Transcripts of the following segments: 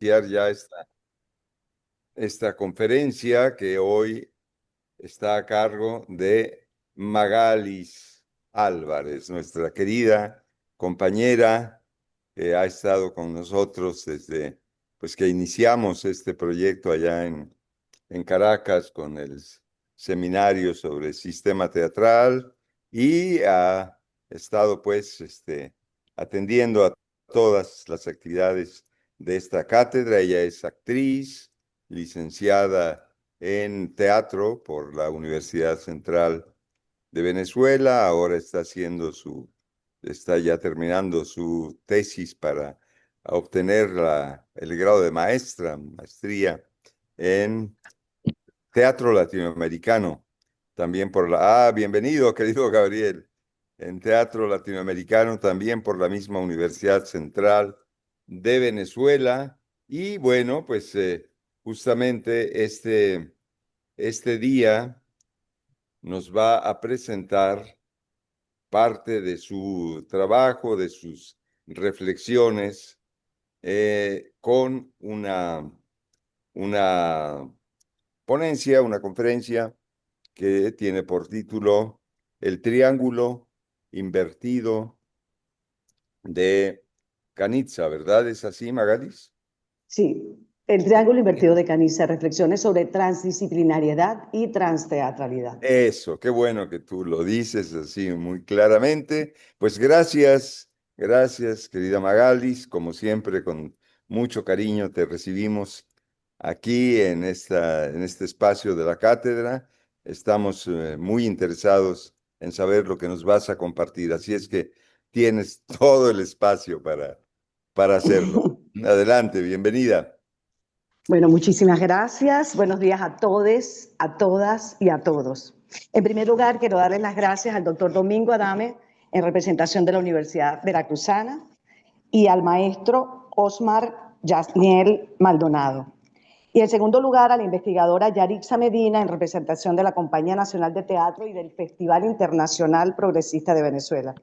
iniciar ya esta conferencia que hoy está a cargo de Magalis Álvarez, nuestra querida compañera que ha estado con nosotros desde pues que iniciamos este proyecto allá en Caracas con el seminario sobre sistema teatral y ha estado pues atendiendo a todas las actividades de esta cátedra. Ella es actriz, licenciada en teatro por la Universidad Central de Venezuela. Ahora está ya terminando su tesis para obtener el grado de maestría en teatro latinoamericano. También bienvenido, querido Gabriel. En teatro latinoamericano, también por la misma Universidad Central de Venezuela. Y bueno, pues justamente este día nos va a presentar parte de su trabajo, de sus reflexiones, con una ponencia, una conferencia que tiene por título El triángulo invertido de Canizza, ¿verdad? ¿Es así, Magalis? Sí, el triángulo invertido de Canizza, reflexiones sobre transdisciplinariedad y transteatralidad. Eso, qué bueno que tú lo dices así muy claramente. Pues gracias, querida Magalis. Como siempre, con mucho cariño te recibimos aquí en este espacio de la cátedra. Estamos muy interesados en saber lo que nos vas a compartir. Así es que tienes todo el espacio para hacerlo. Adelante, bienvenida. Bueno, muchísimas gracias. Buenos días a todos, a todas y a todos. En primer lugar, quiero darles las gracias al doctor Domingo Adame, en representación de la Universidad Veracruzana, y al maestro Osmar Yasniel Maldonado. Y en segundo lugar, a la investigadora Yarixa Medina, en representación de la Compañía Nacional de Teatro y del Festival Internacional Progresista de Venezuela.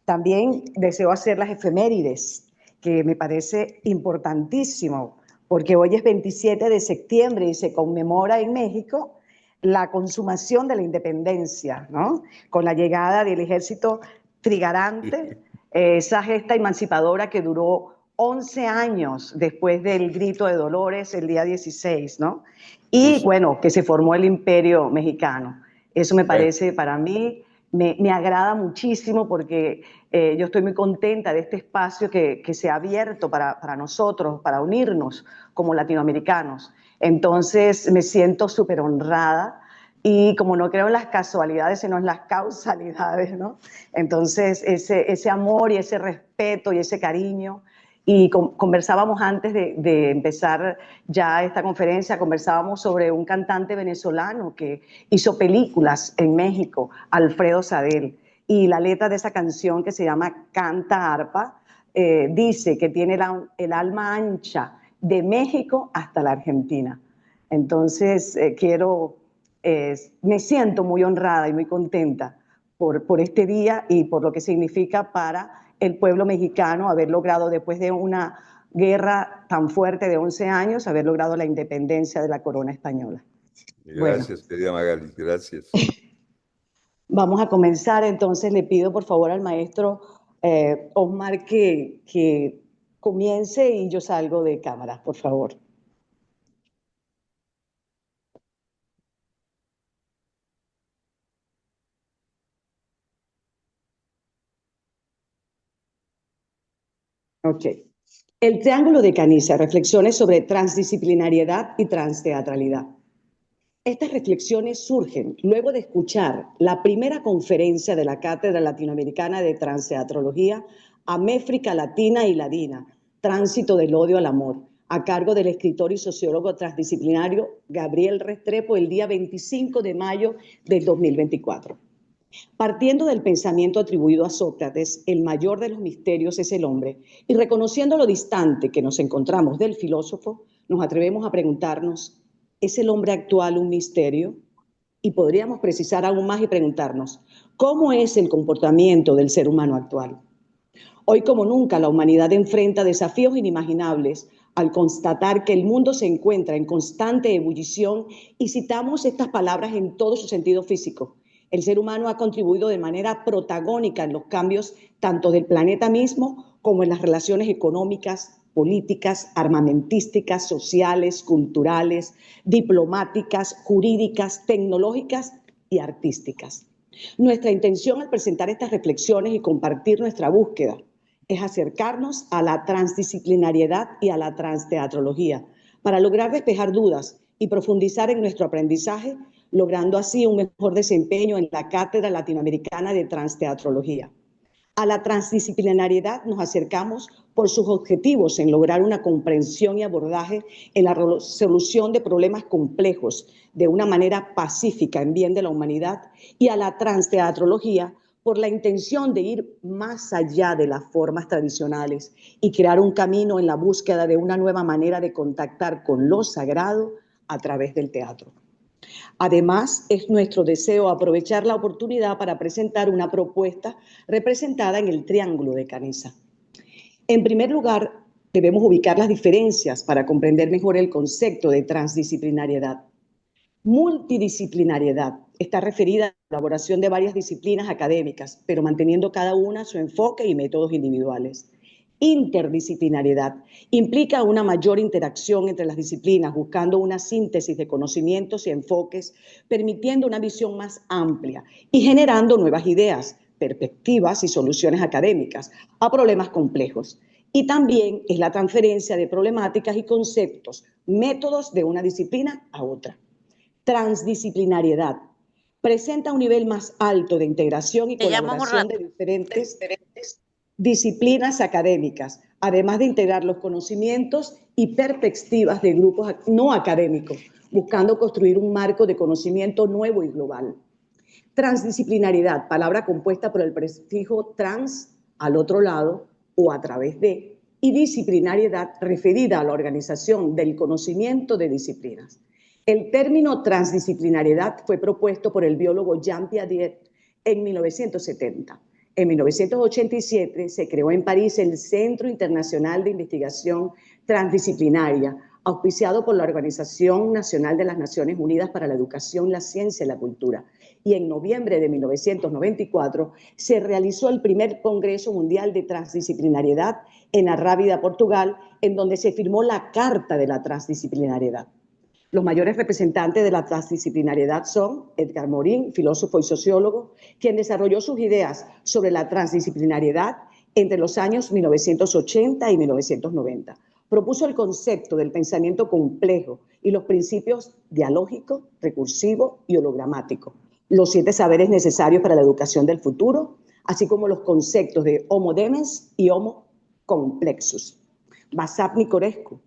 También deseo hacer las efemérides, que me parece importantísimo, porque hoy es 27 de septiembre y se conmemora en México la consumación de la independencia, ¿no? Con la llegada del ejército trigarante, esa gesta emancipadora que duró 11 años después del grito de Dolores el día 16, ¿no? Y Justo. bueno, que se formó el imperio mexicano. Eso me Bueno, parece para mí, me agrada muchísimo porque yo estoy muy contenta de este espacio que se ha abierto para nosotros, para unirnos como latinoamericanos. Entonces me siento súper honrada y como no creo en las casualidades, sino en las causalidades, ¿no? Entonces ese amor y ese respeto y ese cariño. Y conversábamos antes de empezar ya esta conferencia, conversábamos sobre un cantante venezolano que hizo películas en México, Alfredo Sadel, y la letra de esa canción que se llama Canta Arpa, dice que tiene el alma ancha de México hasta la Argentina. Entonces me siento muy honrada y muy contenta por este día y por lo que significa para el pueblo mexicano haber logrado, después de una guerra tan fuerte de 11 años, haber logrado la independencia de la corona española. Bueno, gracias, querida Magalis, gracias. vamos a comenzar. Entonces le pido por favor al maestro Osmar que comience y yo salgo de cámara, por favor. Ok. El triángulo de Canizza, reflexiones sobre transdisciplinariedad y transteatralidad. Estas reflexiones surgen luego de escuchar la primera conferencia de la Cátedra Latinoamericana de Transteatrología, Améfrica Latina y Ladina, Tránsito del Odio al Amor, a cargo del escritor y sociólogo transdisciplinario Gabriel Restrepo el día 25 de mayo del 2024. Partiendo del pensamiento atribuido a Sócrates, el mayor de los misterios es el hombre, y reconociendo lo distante que nos encontramos del filósofo, nos atrevemos a preguntarnos, ¿es el hombre actual un misterio? Y podríamos precisar aún más y preguntarnos, ¿cómo es el comportamiento del ser humano actual? Hoy como nunca la humanidad enfrenta desafíos inimaginables al constatar que el mundo se encuentra en constante ebullición y citamos estas palabras en todo su sentido físico. El ser humano ha contribuido de manera protagónica en los cambios tanto del planeta mismo como en las relaciones económicas, políticas, armamentísticas, sociales, culturales, diplomáticas, jurídicas, tecnológicas y artísticas. Nuestra intención al presentar estas reflexiones y compartir nuestra búsqueda es acercarnos a la transdisciplinariedad y a la transteatrología para lograr despejar dudas y profundizar en nuestro aprendizaje, logrando así un mejor desempeño en la Cátedra Latinoamericana de Transteatrología. A la transdisciplinariedad nos acercamos por sus objetivos en lograr una comprensión y abordaje en la solución de problemas complejos de una manera pacífica en bien de la humanidad, y a la transteatrología por la intención de ir más allá de las formas tradicionales y crear un camino en la búsqueda de una nueva manera de contactar con lo sagrado a través del teatro. Además, es nuestro deseo aprovechar la oportunidad para presentar una propuesta representada en el Triángulo de Canessa. En primer lugar, debemos ubicar las diferencias para comprender mejor el concepto de transdisciplinariedad. Multidisciplinariedad está referida a la colaboración de varias disciplinas académicas, pero manteniendo cada una su enfoque y métodos individuales. Interdisciplinariedad implica una mayor interacción entre las disciplinas, buscando una síntesis de conocimientos y enfoques, permitiendo una visión más amplia y generando nuevas ideas, perspectivas y soluciones académicas a problemas complejos. Y también es la transferencia de problemáticas y conceptos, métodos de una disciplina a otra. Transdisciplinariedad presenta un nivel más alto de integración y Te llamo un colaboración de rato. diferentes disciplinas académicas, además de integrar los conocimientos y perspectivas de grupos no académicos, buscando construir un marco de conocimiento nuevo y global. Transdisciplinariedad, palabra compuesta por el prefijo trans, al otro lado o a través de, y disciplinariedad referida a la organización del conocimiento de disciplinas. El término transdisciplinariedad fue propuesto por el biólogo Jean Piaget en 1970. En 1987 se creó en París el Centro Internacional de Investigación Transdisciplinaria, auspiciado por la Organización Nacional de las Naciones Unidas para la Educación, la Ciencia y la Cultura. Y en noviembre de 1994 se realizó el primer Congreso Mundial de Transdisciplinariedad en Arrábida, Portugal, en donde se firmó la Carta de la Transdisciplinariedad. Los mayores representantes de la transdisciplinariedad son Edgar Morin, filósofo y sociólogo, quien desarrolló sus ideas sobre la transdisciplinariedad entre los años 1980 y 1990. Propuso el concepto del pensamiento complejo y los principios dialógico, recursivo y hologramático, los 7 saberes necesarios para la educación del futuro, así como los conceptos de homo demens y homo complexus. Vasap Nicorescu,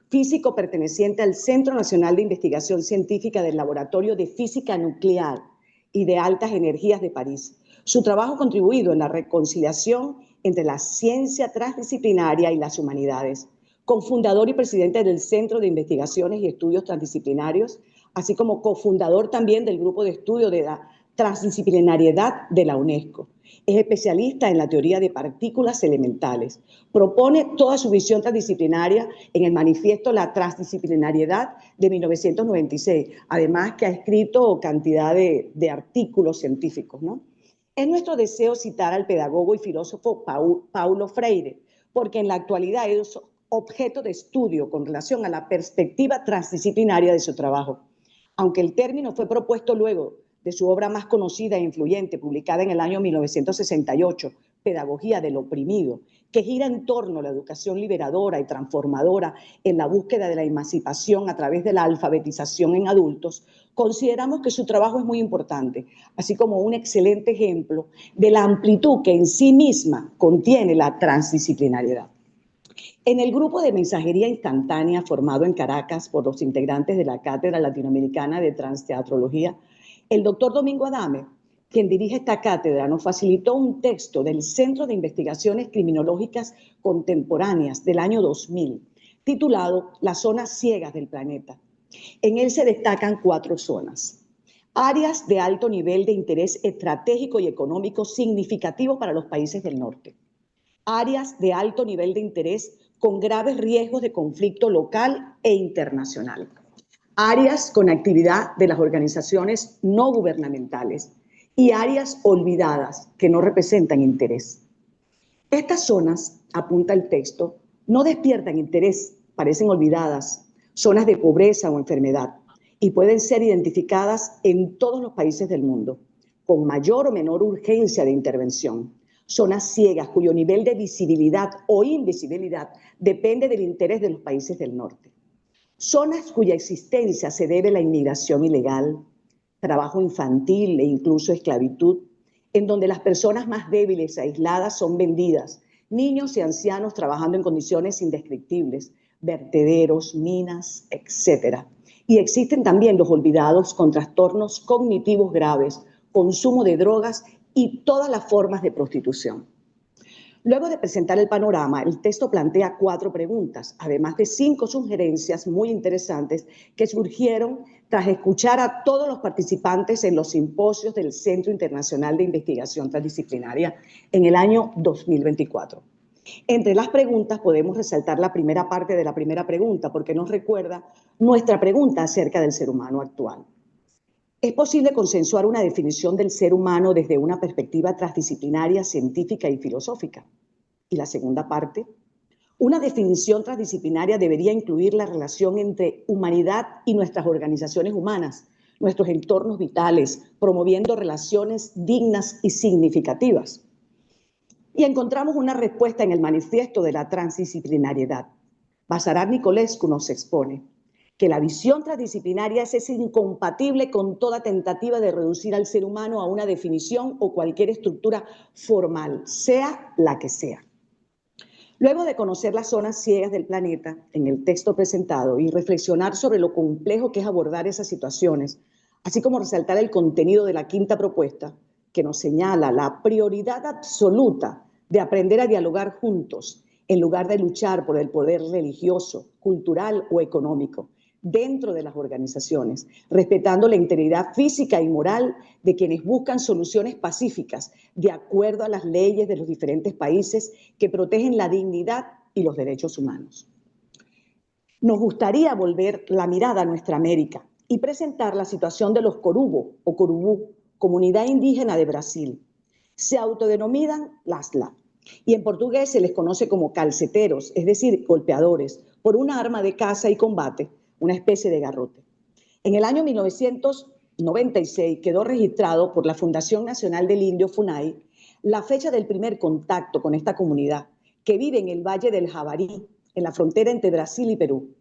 físico perteneciente al Centro Nacional de Investigación Científica del Laboratorio de Física Nuclear y de Altas Energías de París. Su trabajo ha contribuido en la reconciliación entre la ciencia transdisciplinaria y las humanidades. Cofundador y presidente del Centro de Investigaciones y Estudios Transdisciplinarios, así como cofundador también del Grupo de Estudio de la Transdisciplinariedad de la UNESCO. Es especialista en la teoría de partículas elementales. Propone toda su visión transdisciplinaria en el manifiesto La Transdisciplinariedad de 1996, además que ha escrito cantidad de artículos científicos, ¿no? Es nuestro deseo citar al pedagogo y filósofo Paulo Freire, porque en la actualidad es objeto de estudio con relación a la perspectiva transdisciplinaria de su trabajo. Aunque el término fue propuesto luego de su obra más conocida e influyente, publicada en el año 1968, Pedagogía del Oprimido, que gira en torno a la educación liberadora y transformadora en la búsqueda de la emancipación a través de la alfabetización en adultos, consideramos que su trabajo es muy importante, así como un excelente ejemplo de la amplitud que en sí misma contiene la transdisciplinariedad. En el grupo de mensajería instantánea formado en Caracas por los integrantes de la Cátedra Latinoamericana de Transteatrología, el doctor Domingo Adame, quien dirige esta cátedra, nos facilitó un texto del Centro de Investigaciones Criminológicas Contemporáneas del año 2000, titulado Las zonas ciegas del planeta. En él se destacan 4 zonas. Áreas de alto nivel de interés estratégico y económico significativo para los países del norte. Áreas de alto nivel de interés con graves riesgos de conflicto local e internacional. Áreas con actividad de las organizaciones no gubernamentales y áreas olvidadas que no representan interés. Estas zonas, apunta el texto, no despiertan interés, parecen olvidadas, zonas de pobreza o enfermedad, y pueden ser identificadas en todos los países del mundo, con mayor o menor urgencia de intervención. Zonas ciegas cuyo nivel de visibilidad o invisibilidad depende del interés de los países del norte. Zonas cuya existencia se debe a la inmigración ilegal, trabajo infantil e incluso esclavitud, en donde las personas más débiles e aisladas son vendidas, niños y ancianos trabajando en condiciones indescriptibles, vertederos, minas, etc. Y existen también los olvidados con trastornos cognitivos graves, consumo de drogas y todas las formas de prostitución. Luego de presentar el panorama, el texto plantea 4 preguntas, además de 5 sugerencias muy interesantes que surgieron tras escuchar a todos los participantes en los simposios del Centro Internacional de Investigación Transdisciplinaria en el año 2024. Entre las preguntas podemos resaltar la primera parte de la primera pregunta, porque nos recuerda nuestra pregunta acerca del ser humano actual. ¿Es posible consensuar una definición del ser humano desde una perspectiva transdisciplinaria, científica y filosófica? Y la segunda parte, una definición transdisciplinaria debería incluir la relación entre humanidad y nuestras organizaciones humanas, nuestros entornos vitales, promoviendo relaciones dignas y significativas. Y encontramos una respuesta en el manifiesto de la transdisciplinariedad. Basarat Nicolescu nos expone que la visión transdisciplinaria es incompatible con toda tentativa de reducir al ser humano a una definición o cualquier estructura formal, sea la que sea. Luego de conocer las zonas ciegas del planeta en el texto presentado y reflexionar sobre lo complejo que es abordar esas situaciones, así como resaltar el contenido de la quinta propuesta, que nos señala la prioridad absoluta de aprender a dialogar juntos en lugar de luchar por el poder religioso, cultural o económico dentro de las organizaciones, respetando la integridad física y moral de quienes buscan soluciones pacíficas de acuerdo a las leyes de los diferentes países que protegen la dignidad y los derechos humanos. Nos gustaría volver la mirada a nuestra América y presentar la situación de los Corubo o Corubú, comunidad indígena de Brasil. Se autodenominan Lasla y en portugués se les conoce como calceteros, es decir, golpeadores, por una arma de caza y combate, una especie de garrote. En el año 1996 quedó registrado por la Fundación Nacional del Indio, FUNAI, la fecha del primer contacto con esta comunidad, que vive en el Valle del Jabarí, en la frontera entre Brasil y Perú.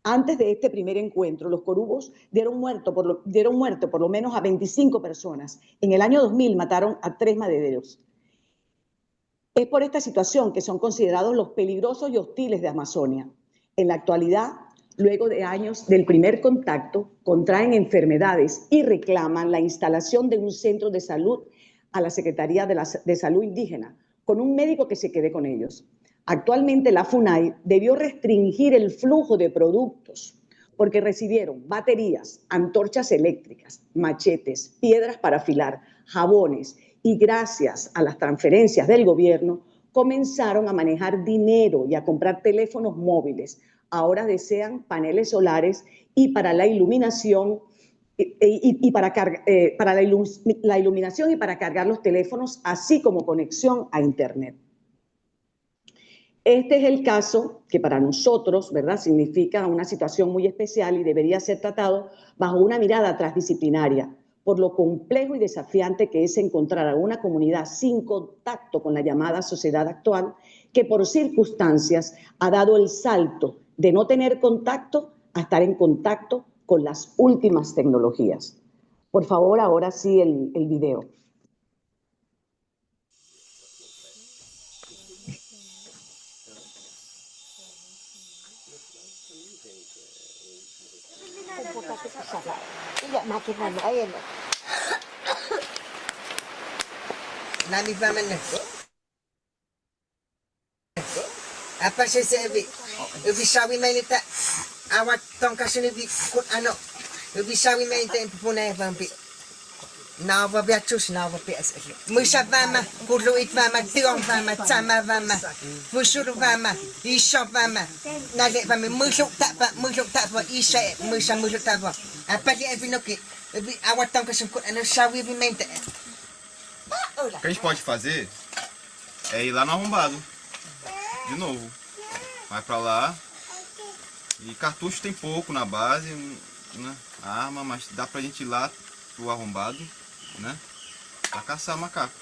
Antes de este primer encuentro, los corubos dieron muerto por lo menos a 25 personas. En el año 2000 mataron a 3 madereros. Es por esta situación que son considerados los peligrosos y hostiles de Amazonia. En la actualidad, luego de años del primer contacto, contraen enfermedades y reclaman la instalación de un centro de salud a la Secretaría de Salud Indígena, con un médico que se quede con ellos. Actualmente la FUNAI debió restringir el flujo de productos porque recibieron baterías, antorchas eléctricas, machetes, piedras para afilar, jabones y gracias a las transferencias del gobierno comenzaron a manejar dinero y a comprar teléfonos móviles. Ahora desean paneles solares y para la iluminación para la iluminación y para cargar los teléfonos, así como conexión a Internet. Este es el caso que para nosotros, ¿verdad?, significa una situación muy especial y debería ser tratado bajo una mirada transdisciplinaria, por lo complejo y desafiante que es encontrar a una comunidad sin contacto con la llamada sociedad actual, que por circunstancias ha dado el salto de no tener contacto a estar en contacto con las últimas tecnologías. Por favor, ahora sí el video. Nani famene. Apa se vi sawi menita awak tong kasini vi ano vi sawi menita impune vampi. Nava viatus, nava pias. Musa vama, kuluit vama, tiong vama, tsama vama, fusur vama, isha vama. Nale vama, musuk tapa, isha, musuk tapa. Apa dia vinoki? Awatang kasungkut, ano sawi bimenta. O que a gente pode fazer é ir lá no arrombado. De novo. Vai pra lá. E cartucho tem pouco na base, né? Arma, mas dá pra gente ir lá pro arrombado, né? Pra caçar macaco.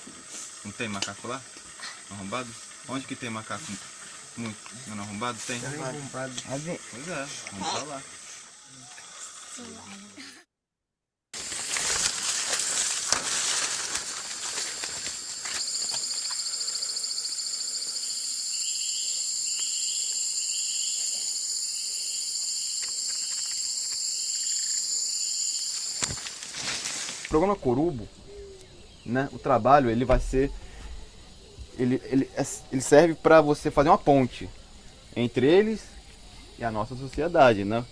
Não tem macaco lá? No arrombado? Onde que tem macaco? Muito. No arrombado tem? Pois é, vamos pra lá. O programa Corubo, né, o trabalho ele vai ser, ele serve para você fazer uma ponte entre eles e a nossa sociedade, né?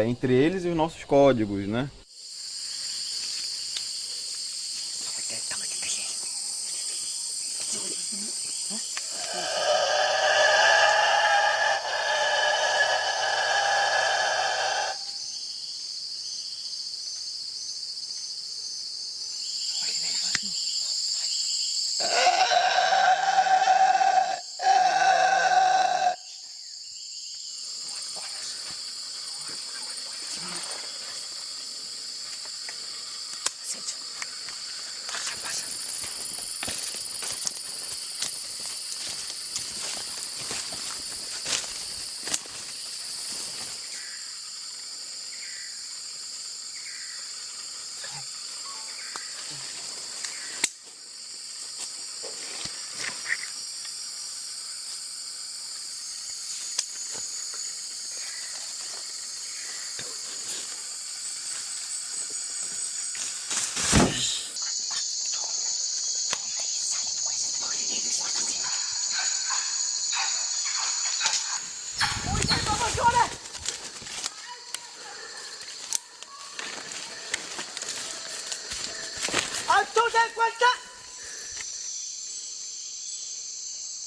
Entre eles e os nossos códigos, né?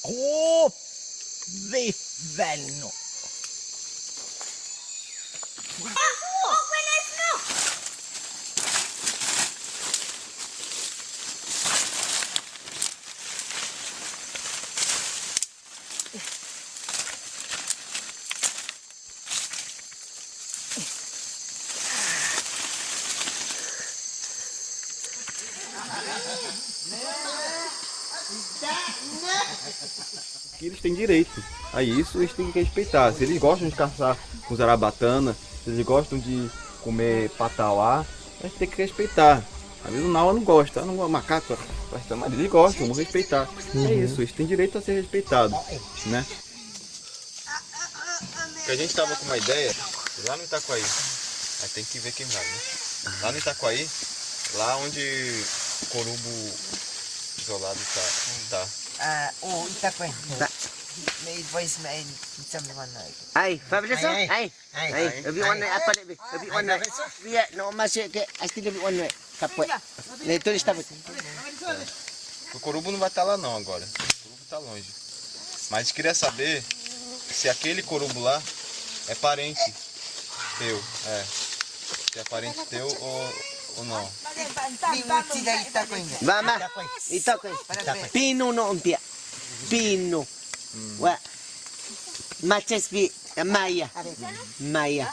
Oh, vivelno. Que eles têm direito a isso, eles têm que respeitar. Se eles gostam de caçar com zarabatana, se eles gostam de comer patauá, a gente tem que respeitar. Às vezes o Naua não gosta, não gosta, macaco, mas eles gostam, vamos respeitar. É isso, eles têm direito a ser respeitados, né? Porque a gente tava com uma ideia lá no Itaquaí. Aí tem que ver quem vai, né? Lá no Itaquaí, lá onde o corubo isolado tá. Oh, Itaquaí. May voice may someone like. Ay, Fabrizio? Ay. Ay. Lebih warna apa lebih? Lebih warna. Biar no masuk ke asti lebih warna. Kapot. Ni tulis tabut. O corubo não vai estar lá não agora. O corubo tá longe. Mas a gente queria saber se aquele corubo lá é parente teu. Se é parente teu ou não. Vama. Ito ko. Pino no umpia. Pino. Wa. Maches bi Maya. Maya.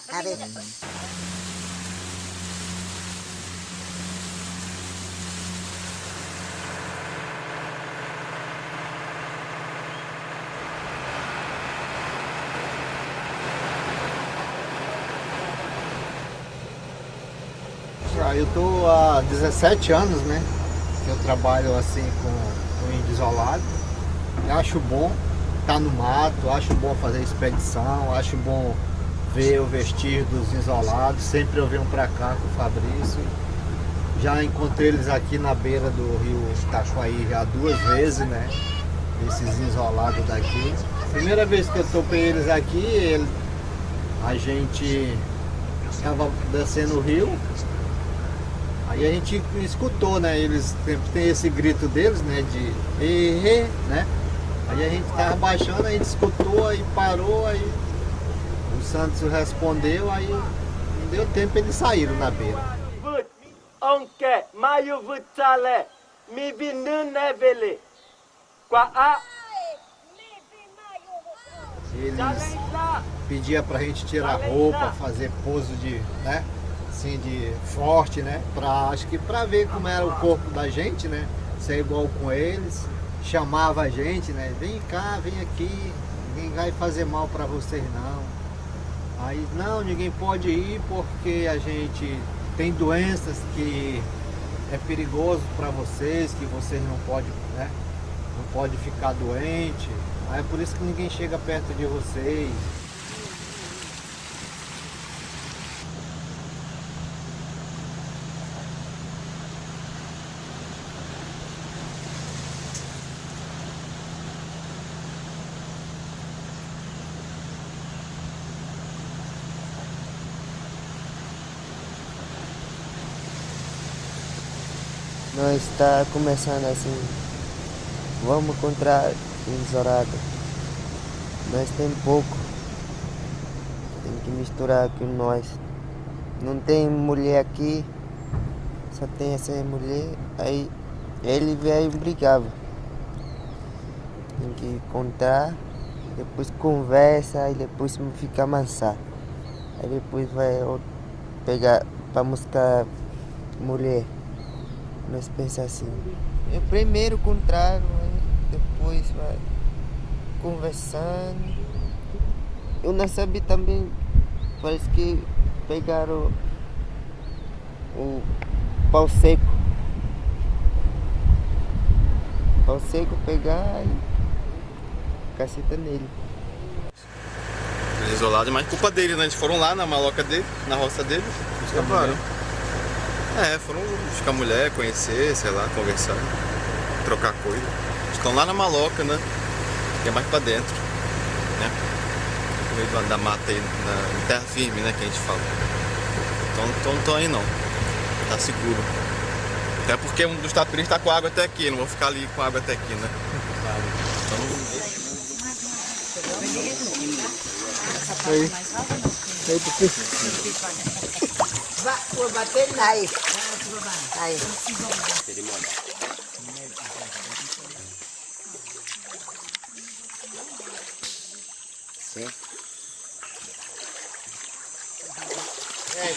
Eu tô há 17 anos, né? Que eu trabalho assim com índio isolado. Eu acho bom estar no mato, acho bom fazer expedição, acho bom ver o vestir dos isolados. Sempre eu venho pra cá com o Fabrício. Já encontrei eles aqui na beira do rio Itaquaí já 2 vezes, né? Esses isolados daqui. Primeira vez que eu topei eles aqui, a gente estava descendo o rio. Aí a gente escutou, né? Eles sempre tem esse grito deles, né? De erre, né? Aí a gente tava baixando, a gente escutou, aí parou, aí o Santos respondeu, aí não deu tempo, eles saíram na beira. Onke, maio vutsale, mi vinunevele, qua a. Eles pediam pra gente tirar roupa, fazer pose de, né? Assim, de forte, né? Acho que pra ver como era o corpo da gente, né? Ser igual com eles. Chamava a gente, né? Vem cá, vem aqui, ninguém vai fazer mal pra vocês não. Aí, não, ninguém pode ir porque a gente tem doenças que é perigoso pra vocês, que vocês não podem, né? Não pode ficar doente. Aí é por isso que ninguém chega perto de vocês. Nós está começando assim, vamos encontrar ensorada. Nós tem pouco, tem que misturar com nós. Não tem mulher aqui, só tem essa mulher, aí ele veio e brigava. Tem que encontrar, depois conversa, aí depois fica amansar. Aí depois vai pegar para buscar mulher. Nós pensamos assim, é primeiro contrário, depois vai conversando. Eu não sabia também, parece que pegaram o pau seco. Pau seco pegar e caceta nele. Isolado, mas culpa dele, né? Eles foram lá na maloca dele, na roça dele, escaparam. Foram buscar mulher, conhecer, sei lá, conversar, trocar coisa. Estão lá na maloca, né? Que é mais pra dentro, né? No meio da mata aí, na terra firme, né? Que a gente fala. Então não estão aí não. Tá seguro. Até porque um dos tapiris tá com água até aqui, não vou ficar ali com água até aqui, né? Aí porque... Vou bater aí. Aí.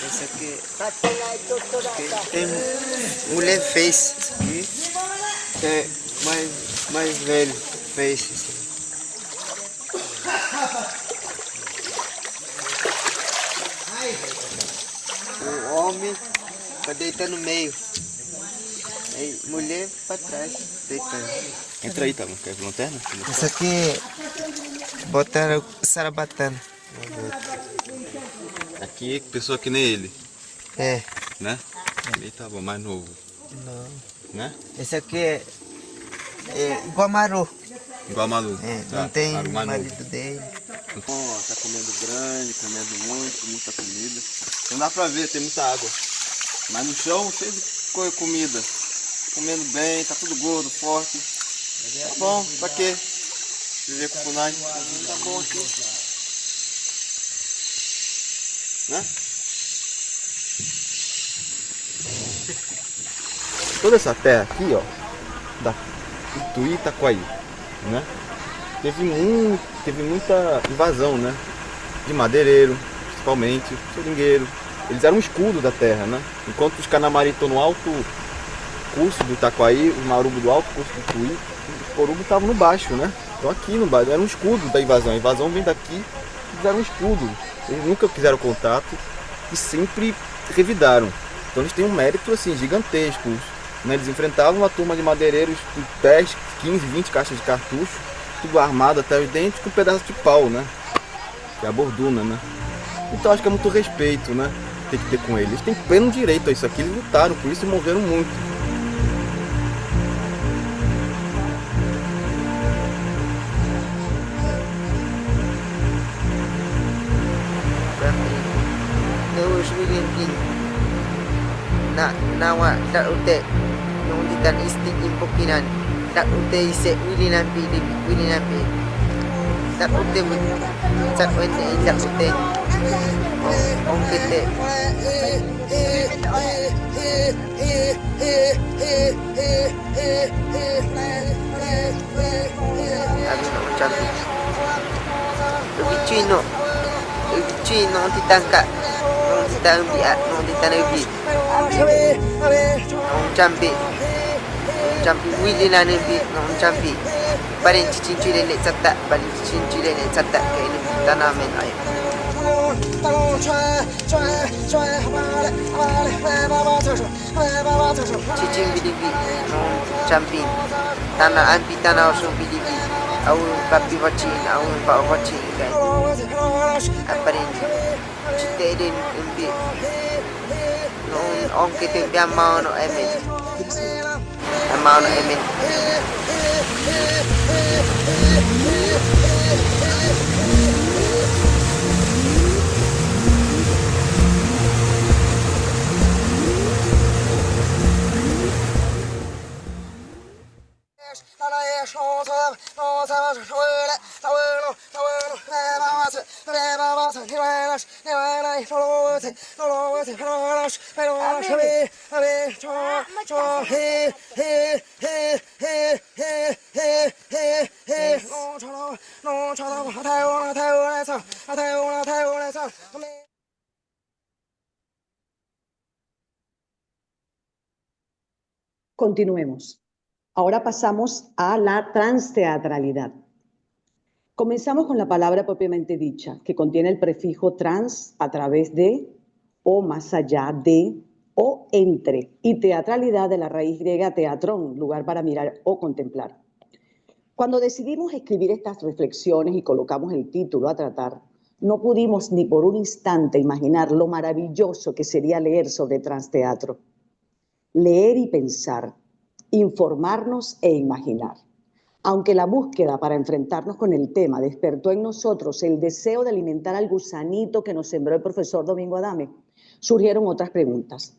Isso aqui tem mulher fez isso aqui, que é mais velho fez isso aqui. O homem vai deitar no meio, aí mulher para trás, deitando. Entra aí, tá? Quer lanterna? Isso aqui botaram sarabatana. Aqui, pessoa que nem ele, É. né? Ele tava mais novo, Não. né? Esse aqui é Guamaru. Igual a Malu. Não tem mais novo. marido dele. Ó, tá comendo grande, comendo muito, muita comida. Não dá pra ver, tem muita água. Mas no chão, cheio de comida. Comendo bem, tá tudo gordo, forte. Tá bom, pra quê? Viver com funai. Tá bom aqui. Né? Toda essa terra aqui, ó, da Ituí e Itaquaí, né? Teve muita invasão, né? De madeireiro, principalmente, seringueiro. Eles eram um escudo da terra, né? Enquanto os Canamari estão no alto curso do Itaquaí, os Marubo do alto curso do Ituí, os Porubo estavam no baixo, né? Então aqui no baixo, era um escudo da invasão. A invasão vem daqui, eles eram um escudo. Eles nunca fizeram contato e sempre revidaram. Então eles têm um mérito assim, gigantesco. Né? Eles enfrentavam uma turma de madeireiros com 10, 15, 20 caixas de cartucho, tudo armado até os dentes com um pedaço de pau, né? Que é a borduna, né? Então acho que é muito respeito, né? Tem que ter com eles. Eles têm pleno direito a isso aqui, eles lutaram por isso e moveram muito. Pra mim, eu acho que nawa da ute nung ditan isti impokinan da ute ise wilinan pi da ute sak wende da ute ong kete abi no champi chino titangka nung titangbiat nung titanabi nung champi wilinan bi nung champi paling cincin le catak paling cincin le catak ke ini tanaman ay cicing bidibi nung champi tanah anti tanah usung bidibi au papi vacin au pa vacin kan apa ini citerin imbi nung ong kita biar mau no emen Continuemos. Ahora pasamos a la transteatralidad. Comenzamos con la palabra propiamente dicha, que contiene el prefijo trans, a través de, o más allá de, o entre, y teatralidad de la raíz griega teatrón, lugar para mirar o contemplar. Cuando decidimos escribir estas reflexiones y colocamos el título a tratar, no pudimos ni por un instante imaginar lo maravilloso que sería leer sobre transteatro. Leer y pensar, informarnos e imaginar. Aunque la búsqueda para enfrentarnos con el tema despertó en nosotros el deseo de alimentar al gusanito que nos sembró el profesor Domingo Adame, surgieron otras preguntas.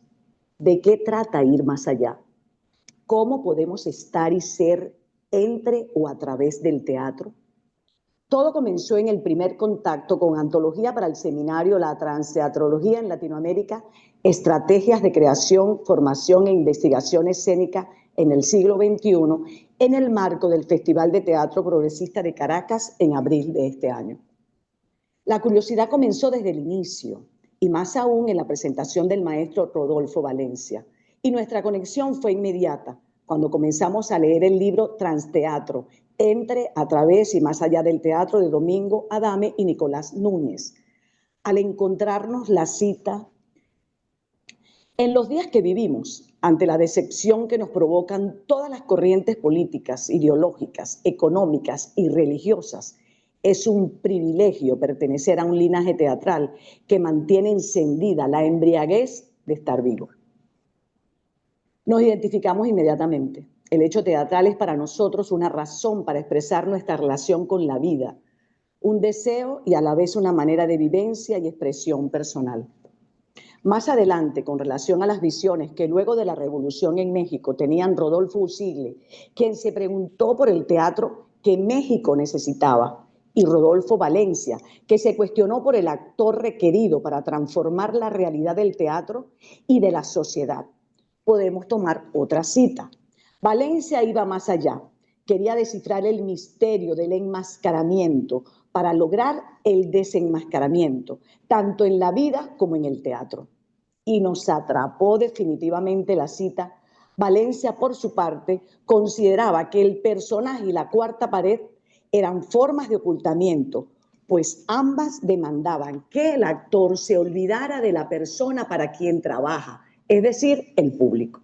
¿De qué trata ir más allá? ¿Cómo podemos estar y ser entre o a través del teatro? Todo comenzó en el primer contacto con Antología para el seminario La Transteatrología en Latinoamérica, Estrategias de Creación, Formación e Investigación Escénica en el siglo XXI, en el marco del Festival de Teatro Progresista de Caracas en abril de este año. La curiosidad comenzó desde el inicio, y más aún en la presentación del maestro Rodolfo Valencia, y nuestra conexión fue inmediata cuando comenzamos a leer el libro Transteatro, entre, a través y más allá del teatro de Domingo Adame y Nicolás Núñez. Al encontrarnos la cita, en los días que vivimos, ante la decepción que nos provocan todas las corrientes políticas, ideológicas, económicas y religiosas, es un privilegio pertenecer a un linaje teatral que mantiene encendida la embriaguez de estar vivo. Nos identificamos inmediatamente. El hecho teatral es para nosotros una razón para expresar nuestra relación con la vida, un deseo y a la vez una manera de vivencia y expresión personal. Más adelante, con relación a las visiones que luego de la Revolución en México tenían Rodolfo Usigle, quien se preguntó por el teatro que México necesitaba, y Rodolfo Valencia, que se cuestionó por el actor requerido para transformar la realidad del teatro y de la sociedad, podemos tomar otra cita. Valencia iba más allá, quería descifrar el misterio del enmascaramiento para lograr el desenmascaramiento, tanto en la vida como en el teatro. Y nos atrapó definitivamente la cita. Valencia, por su parte, consideraba que el personaje y la cuarta pared eran formas de ocultamiento, pues ambas demandaban que el actor se olvidara de la persona para quien trabaja, es decir, el público.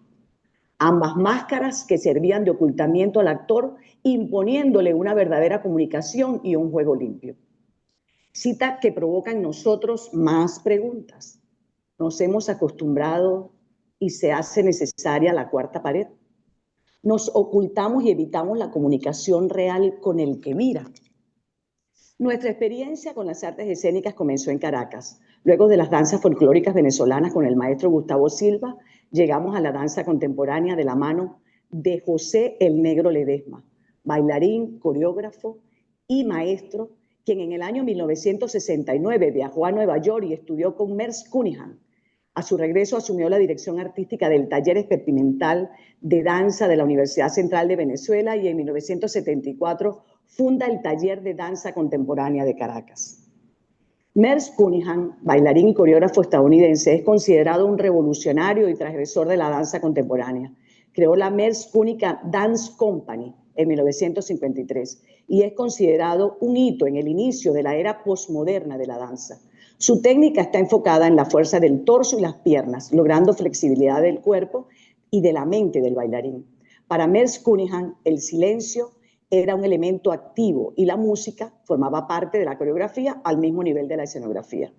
Ambas máscaras que servían de ocultamiento al actor, imponiéndole una verdadera comunicación y un juego limpio. Cita que provoca en nosotros más preguntas. Nos hemos acostumbrado y se hace necesaria la cuarta pared. Nos ocultamos y evitamos la comunicación real con el que mira. Nuestra experiencia con las artes escénicas comenzó en Caracas. Luego de las danzas folclóricas venezolanas con el maestro Gustavo Silva, llegamos a la danza contemporánea de la mano de José el Negro Ledesma, bailarín, coreógrafo y maestro, quien en el año 1969 viajó a Nueva York y estudió con Merce Cunningham. A su regreso asumió la dirección artística del Taller Experimental de Danza de la Universidad Central de Venezuela y en 1974 funda el Taller de Danza Contemporánea de Caracas. Merce Cunningham, bailarín y coreógrafo estadounidense, es considerado un revolucionario y transgresor de la danza contemporánea. Creó la Merce Cunningham Dance Company en 1953 y es considerado un hito en el inicio de la era posmoderna de la danza. Su técnica está enfocada en la fuerza del torso y las piernas, logrando flexibilidad del cuerpo y de la mente del bailarín. Para Merce Cunningham, el silencio era un elemento activo y la música formaba parte de la coreografía al mismo nivel de la escenografía.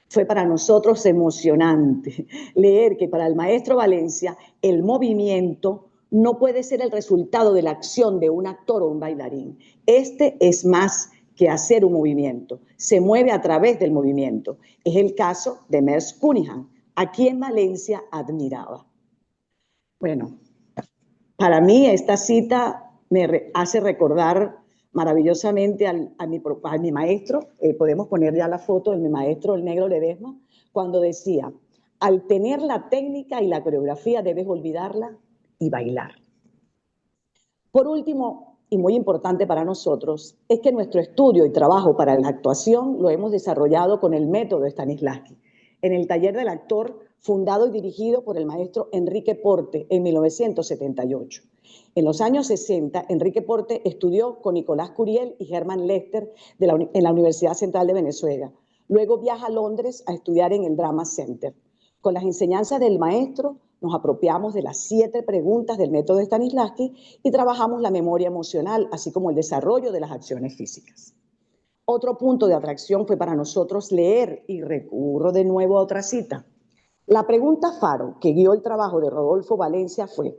Fue para nosotros emocionante leer que para el maestro Valencia el movimiento no puede ser el resultado de la acción de un actor o un bailarín. Este es más que hacer un movimiento, se mueve a través del movimiento. Es el caso de Merce Cunningham, a quien Valencia admiraba. Bueno, para mí esta cita me hace recordar maravillosamente a mi maestro, podemos poner ya la foto de mi maestro, el Negro Ledesma, cuando decía, al tener la técnica y la coreografía debes olvidarla y bailar. Por último, y muy importante para nosotros, es que nuestro estudio y trabajo para la actuación lo hemos desarrollado con el método Stanislavski, en el taller del actor fundado y dirigido por el maestro Enrique Porte en 1978. En los años 60, Enrique Porte estudió con Nicolás Curiel y Germán Lester en la Universidad Central de Venezuela. Luego viaja a Londres a estudiar en el Drama Center. Con las enseñanzas del maestro, nos apropiamos de las 7 preguntas del método de Stanislavski y trabajamos la memoria emocional, así como el desarrollo de las acciones físicas. Otro punto de atracción fue para nosotros leer, y recurro de nuevo a otra cita. La pregunta faro que guió el trabajo de Rodolfo Valencia fue: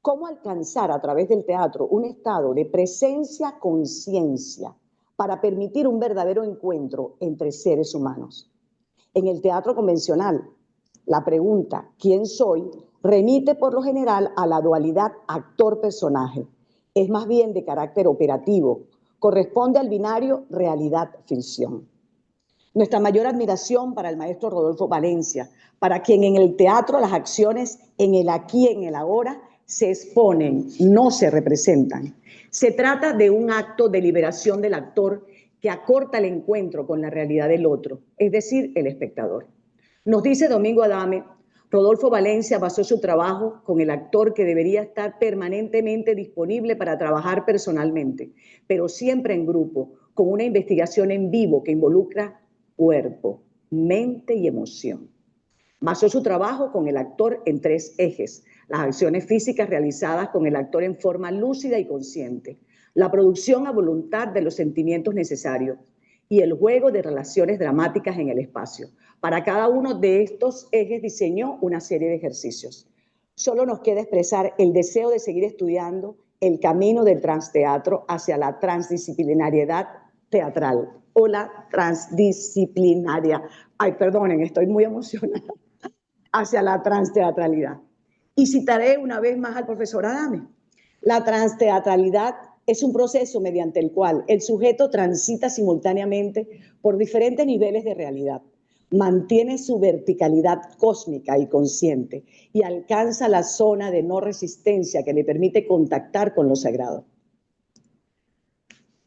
¿cómo alcanzar a través del teatro un estado de presencia-conciencia para permitir un verdadero encuentro entre seres humanos? En el teatro convencional, la pregunta ¿quién soy? Remite por lo general a la dualidad actor-personaje. Es más bien de carácter operativo, corresponde al binario realidad-ficción. Nuestra mayor admiración para el maestro Rodolfo Valencia, para quien en el teatro las acciones en el aquí, en el ahora, se exponen, no se representan. Se trata de un acto de liberación del actor que acorta el encuentro con la realidad del otro, es decir, el espectador. Nos dice Domingo Adame, Rodolfo Valencia basó su trabajo con el actor que debería estar permanentemente disponible para trabajar personalmente, pero siempre en grupo, con una investigación en vivo que involucra cuerpo, mente y emoción. Basó su trabajo con el actor en 3 ejes: las acciones físicas realizadas con el actor en forma lúcida y consciente, la producción a voluntad de los sentimientos necesarios y el juego de relaciones dramáticas en el espacio. Para cada uno de estos ejes diseñó una serie de ejercicios. Solo nos queda expresar el deseo de seguir estudiando el camino del transteatro hacia la transdisciplinariedad teatral o la transdisciplinaria. Ay, perdonen, estoy muy emocionada. Hacia la transteatralidad. Y citaré una vez más al profesor Adame. La transteatralidad es un proceso mediante el cual el sujeto transita simultáneamente por diferentes niveles de realidad, mantiene su verticalidad cósmica y consciente y alcanza la zona de no resistencia que le permite contactar con lo sagrado.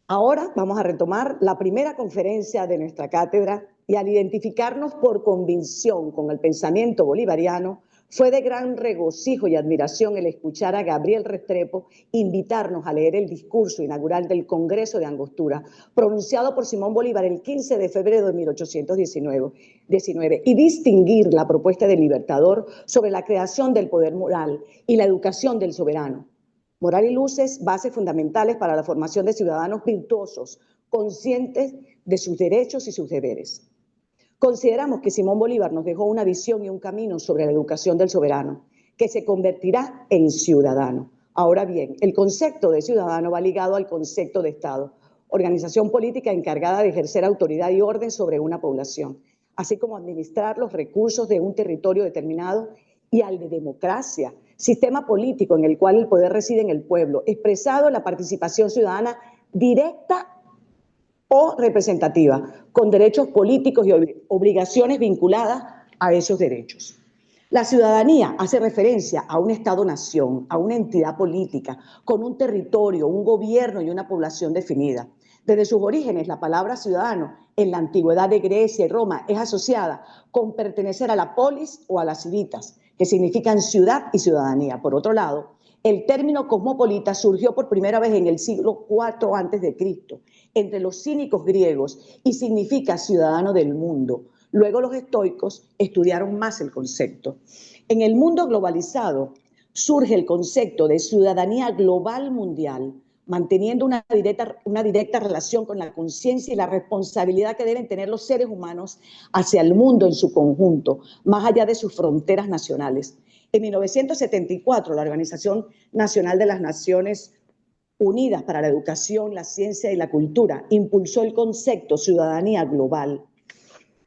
Ahora vamos a retomar la primera conferencia de nuestra cátedra y al identificarnos por convicción con el pensamiento bolivariano, fue de gran regocijo y admiración el escuchar a Gabriel Restrepo invitarnos a leer el discurso inaugural del Congreso de Angostura, pronunciado por Simón Bolívar el 15 de febrero de 1819, y distinguir la propuesta del Libertador sobre la creación del poder moral y la educación del soberano. Moral y luces, bases fundamentales para la formación de ciudadanos virtuosos, conscientes de sus derechos y sus deberes. Consideramos que Simón Bolívar nos dejó una visión y un camino sobre la educación del soberano, que se convertirá en ciudadano. Ahora bien, el concepto de ciudadano va ligado al concepto de Estado, organización política encargada de ejercer autoridad y orden sobre una población, así como administrar los recursos de un territorio determinado, y al de democracia, sistema político en el cual el poder reside en el pueblo, expresado en la participación ciudadana directa o representativa, con derechos políticos y obligaciones vinculadas a esos derechos. La ciudadanía hace referencia a un Estado-nación, a una entidad política, con un territorio, un gobierno y una población definida. Desde sus orígenes, la palabra ciudadano en la antigüedad de Grecia y Roma es asociada con pertenecer a la polis o a las civitas, que significan ciudad y ciudadanía. Por otro lado, el término cosmopolita surgió por primera vez en el siglo IV a.C., entre los cínicos griegos, y significa ciudadano del mundo. Luego los estoicos estudiaron más el concepto. En el mundo globalizado surge el concepto de ciudadanía global mundial, manteniendo una directa relación con la conciencia y la responsabilidad que deben tener los seres humanos hacia el mundo en su conjunto, más allá de sus fronteras nacionales. En 1974, la Organización Nacional de las Naciones Unidas para la Educación, la Ciencia y la Cultura impulsó el concepto ciudadanía global.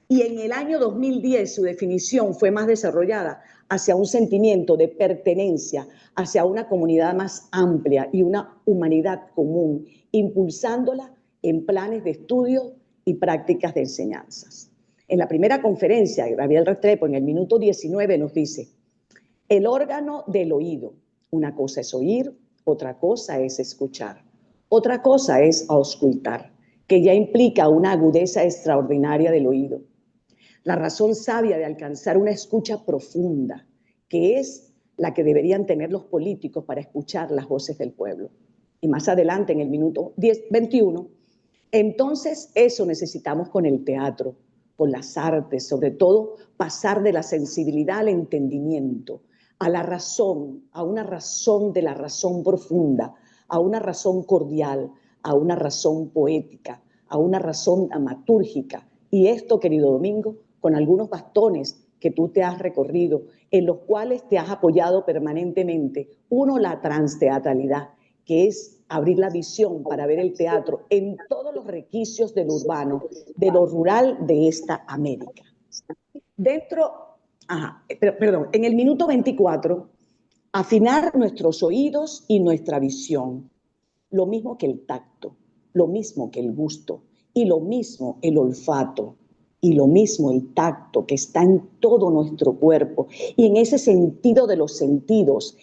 Y en el año 2010 su definición fue más desarrollada hacia un sentimiento de pertenencia, hacia una comunidad más amplia y una humanidad común, impulsándola en planes de estudio y prácticas de enseñanzas. En la primera conferencia, Gabriel Restrepo, en el minuto 19, nos dice: el órgano del oído, una cosa es oír, otra cosa es escuchar, otra cosa es auscultar, que ya implica una agudeza extraordinaria del oído. La razón sabia de alcanzar una escucha profunda, que es la que deberían tener los políticos para escuchar las voces del pueblo. Y más adelante, en el minuto 21, entonces eso necesitamos con el teatro, con las artes, sobre todo pasar de la sensibilidad al entendimiento, a la razón, a una razón de la razón profunda, a una razón cordial, a una razón poética, a una razón dramatúrgica. Y esto, querido Domingo, con algunos bastones que tú te has recorrido, en los cuales te has apoyado permanentemente. Uno, la transteatralidad, que es abrir la visión para ver el teatro en todos los requisitos de lo urbano, de lo rural de esta América. En el minuto 24, afinar nuestros oídos y nuestra visión, lo mismo que el tacto, lo mismo que el gusto, y lo mismo el olfato, y lo mismo el tacto que está en todo nuestro cuerpo, y en ese sentido de los sentidos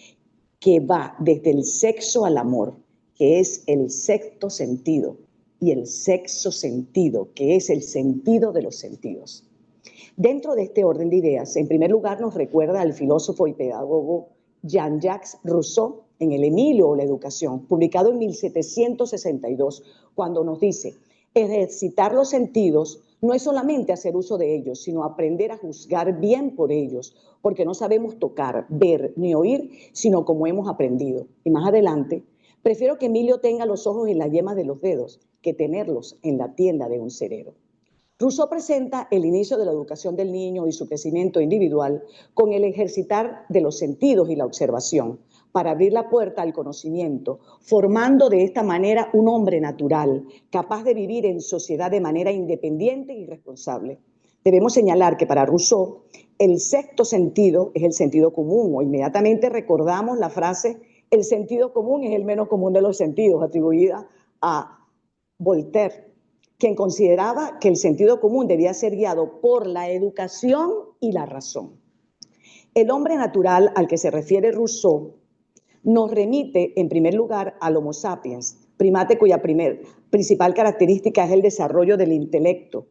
que va desde el sexo al amor, que es el sexto sentido, y el sexto sentido, que es el sentido de los sentidos. Dentro de este orden de ideas, en primer lugar nos recuerda al filósofo y pedagogo Jean-Jacques Rousseau en El Emilio o la Educación, publicado en 1762, cuando nos dice: ejercitar los sentidos no es solamente hacer uso de ellos, sino aprender a juzgar bien por ellos, porque no sabemos tocar, ver ni oír, sino como hemos aprendido. Y más adelante, prefiero que Emilio tenga los ojos en las yemas de los dedos que tenerlos en la tienda de un cerero. Rousseau presenta el inicio de la educación del niño y su crecimiento individual con el ejercitar de los sentidos y la observación para abrir la puerta al conocimiento, formando de esta manera un hombre natural, capaz de vivir en sociedad de manera independiente y responsable. Debemos señalar que para Rousseau el sexto sentido es el sentido común, o inmediatamente recordamos la frase "el sentido común es el menos común de los sentidos", atribuida a Voltaire, quien consideraba que el sentido común debía ser guiado por la educación y la razón. El hombre natural al que se refiere Rousseau nos remite, en primer lugar, al Homo sapiens, primate cuya principal característica es el desarrollo del intelecto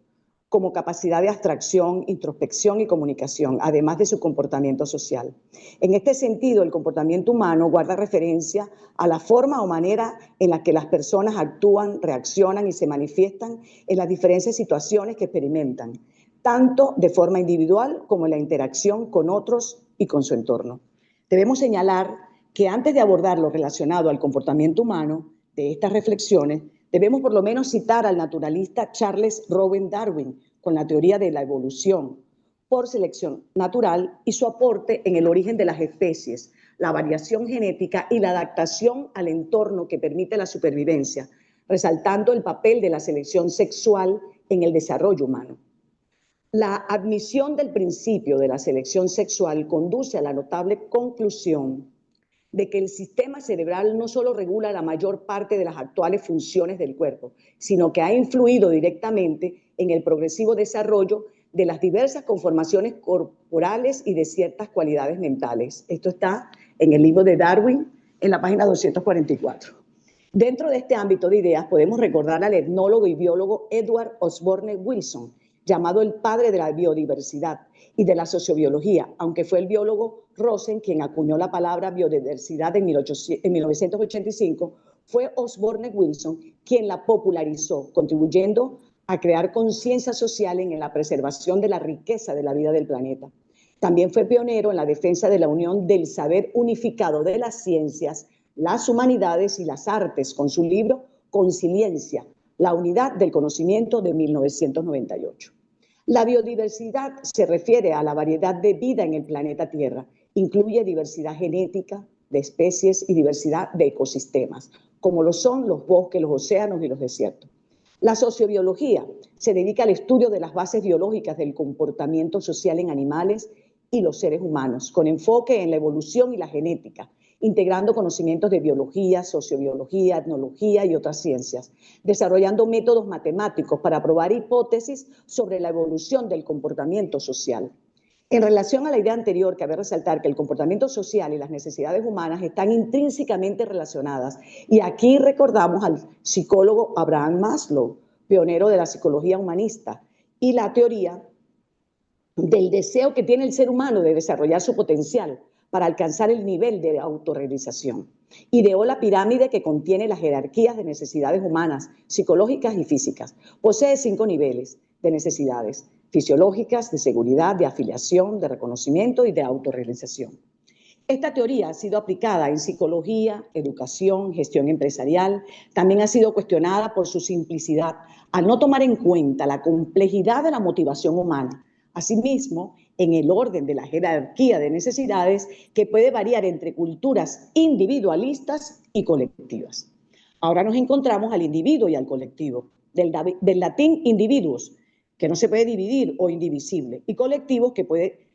como capacidad de abstracción, introspección y comunicación, además de su comportamiento social. En este sentido, el comportamiento humano guarda referencia a la forma o manera en la que las personas actúan, reaccionan y se manifiestan en las diferentes situaciones que experimentan, tanto de forma individual como en la interacción con otros y con su entorno. Debemos señalar que antes de abordar lo relacionado al comportamiento humano de estas reflexiones, debemos por lo menos citar al naturalista Charles Rowan Darwin con la teoría de la evolución por selección natural y su aporte en el origen de las especies, la variación genética y la adaptación al entorno que permite la supervivencia, resaltando el papel de la selección sexual en el desarrollo humano. La admisión del principio de la selección sexual conduce a la notable conclusión de que el sistema cerebral no solo regula la mayor parte de las actuales funciones del cuerpo, sino que ha influido directamente en el progresivo desarrollo de las diversas conformaciones corporales y de ciertas cualidades mentales. Esto está en el libro de Darwin, en la página 244. Dentro de este ámbito de ideas podemos recordar al etnólogo y biólogo Edward Osborne Wilson, llamado el padre de la biodiversidad y de la sociobiología, aunque fue el biólogo Rosen quien acuñó la palabra biodiversidad en 1985, fue Osborne Wilson quien la popularizó, contribuyendo a crear conciencia social en la preservación de la riqueza de la vida del planeta. También fue pionero en la defensa de la unión del saber unificado de las ciencias, las humanidades y las artes, con su libro Conciliencia, la unidad del conocimiento de 1998. La biodiversidad se refiere a la variedad de vida en el planeta Tierra. Incluye diversidad genética de especies y diversidad de ecosistemas, como lo son los bosques, los océanos y los desiertos. La sociobiología se dedica al estudio de las bases biológicas del comportamiento social en animales y los seres humanos, con enfoque en la evolución y la genética, integrando conocimientos de biología, sociobiología, etnología y otras ciencias, desarrollando métodos matemáticos para probar hipótesis sobre la evolución del comportamiento social. En relación a la idea anterior, cabe resaltar que el comportamiento social y las necesidades humanas están intrínsecamente relacionadas. Y aquí recordamos al psicólogo Abraham Maslow, pionero de la psicología humanista, y la teoría del deseo que tiene el ser humano de desarrollar su potencial para alcanzar el nivel de autorrealización. Ideó la pirámide que contiene las jerarquías de necesidades humanas, psicológicas y físicas. Posee 5 niveles de necesidades: fisiológicas, de seguridad, de afiliación, de reconocimiento y de autorrealización. Esta teoría ha sido aplicada en psicología, educación, gestión empresarial. También ha sido cuestionada por su simplicidad, al no tomar en cuenta la complejidad de la motivación humana. Asimismo, en el orden de la jerarquía de necesidades que puede variar entre culturas individualistas y colectivas. Ahora nos encontramos al individuo y al colectivo, del latín individuos, que no se puede dividir o indivisible, y colectivos que puede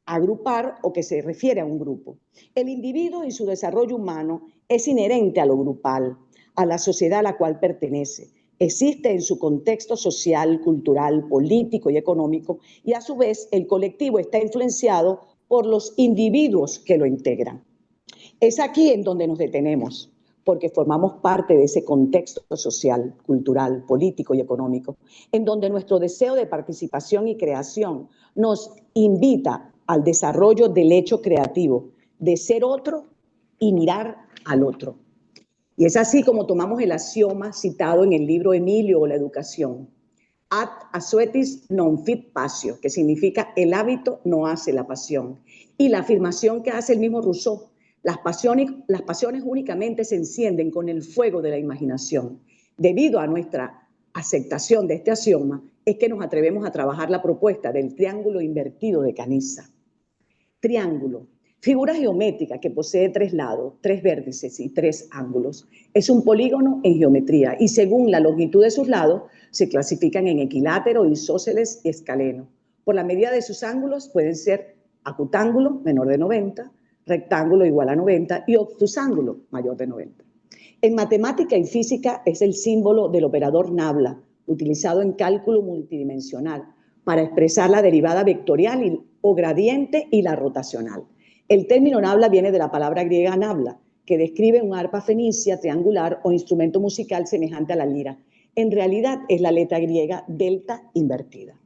agrupar o que se refiere a un grupo. El individuo y su desarrollo humano es inherente a lo grupal, a la sociedad a la cual pertenece. Existe en su contexto social, cultural, político y económico, y a su vez el colectivo está influenciado por los individuos que lo integran. Es aquí en donde nos detenemos, porque formamos parte de ese contexto social, cultural, político y económico, en donde nuestro deseo de participación y creación nos invita al desarrollo del hecho creativo, de ser otro y mirar al otro. Y es así como tomamos el axioma citado en el libro Emilio o la educación, ad assuetis non fit passio, que significa el hábito no hace la pasión. Y la afirmación que hace el mismo Rousseau, las pasiones únicamente se encienden con el fuego de la imaginación. Debido a nuestra aceptación de este axioma, es que nos atrevemos a trabajar la propuesta del triángulo invertido de Canizza. Triángulo. Figura geométrica que posee 3 lados, 3 vértices y 3 ángulos. Es un polígono en geometría y según la longitud de sus lados se clasifican en equilátero, isósceles y escaleno. Por la medida de sus ángulos pueden ser acutángulo, menor de 90, rectángulo igual a 90 y obtusángulo, mayor de 90. En matemática y física es el símbolo del operador nabla, utilizado en cálculo multidimensional para expresar la derivada vectorial o gradiente y la rotacional. El término nabla viene de la palabra griega nabla, que describe un arpa fenicia triangular o instrumento musical semejante a la lira. En realidad es la letra griega delta invertida.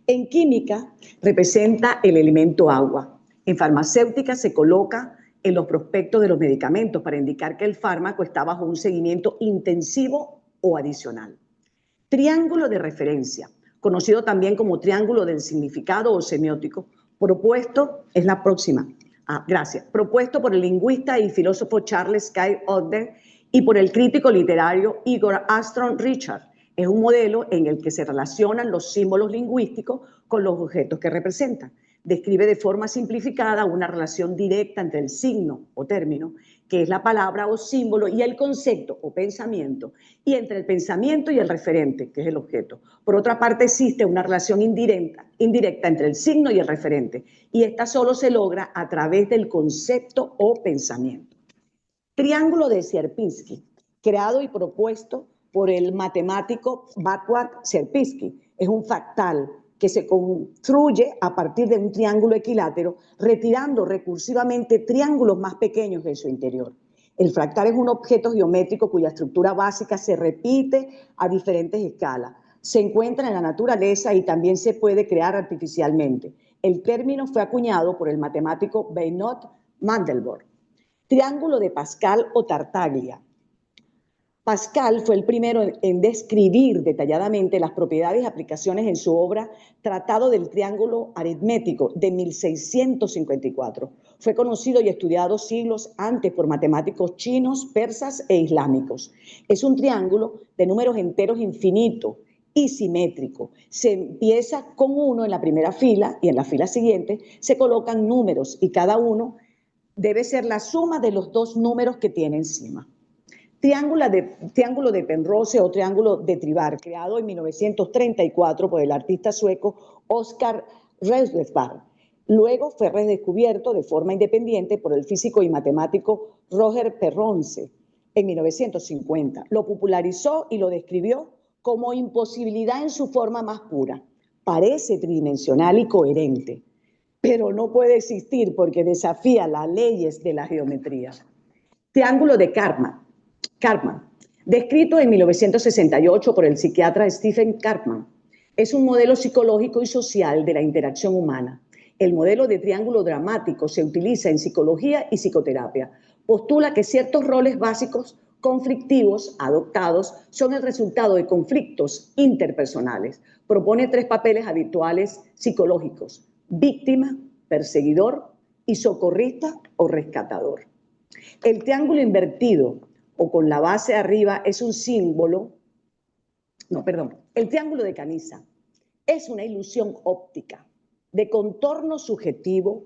En química representa el elemento agua. En farmacéutica se coloca en los prospectos de los medicamentos para indicar que el fármaco está bajo un seguimiento intensivo o adicional. Triángulo de referencia, conocido también como triángulo del significado o semiótico, propuesto, es la próxima. Propuesto por el lingüista y filósofo Charles Sky Ogden y por el crítico literario Igor Armstrong Richard. Es un modelo en el que se relacionan los símbolos lingüísticos con los objetos que representan. Describe de forma simplificada una relación directa entre el signo o término que es la palabra o símbolo, y el concepto o pensamiento, y entre el pensamiento y el referente, que es el objeto. Por otra parte, existe una relación indirecta entre el signo y el referente, y esta solo se logra a través del concepto o pensamiento. Triángulo de Sierpinski, creado y propuesto por el matemático Backward Sierpinski. Es un fractal que se construye a partir de un triángulo equilátero, retirando recursivamente triángulos más pequeños en su interior. El fractal es un objeto geométrico cuya estructura básica se repite a diferentes escalas. Se encuentra en la naturaleza y también se puede crear artificialmente. El término fue acuñado por el matemático Beinot Mandelbrot. Triángulo de Pascal o Tartaglia. Pascal fue el primero en describir detalladamente las propiedades y aplicaciones en su obra Tratado del Triángulo Aritmético de 1654. Fue conocido y estudiado siglos antes por matemáticos chinos, persas e islámicos. Es un triángulo de números enteros infinitos y simétrico. Se empieza con 1 en la primera fila y en la fila siguiente se colocan números y cada uno debe ser la suma de los dos números que tiene encima. Triángulo de Penrose o triángulo de Tribar, creado en 1934 por el artista sueco Oskar Reuterswärd. Luego fue redescubierto de forma independiente por el físico y matemático Roger Penrose en 1950. Lo popularizó y lo describió como imposibilidad en su forma más pura. Parece tridimensional y coherente, pero no puede existir porque desafía las leyes de la geometría. Triángulo de Karpman, descrito en 1968 por el psiquiatra Stephen Karpman. Es un modelo psicológico y social de la interacción humana. El modelo de triángulo dramático se utiliza en psicología y psicoterapia. Postula que ciertos roles básicos conflictivos adoptados son el resultado de conflictos interpersonales. Propone 3 papeles habituales psicológicos: víctima, perseguidor y socorrista o rescatador. El triángulo invertido o con la base arriba es un símbolo, el triángulo de Canisa es una ilusión óptica de contorno subjetivo,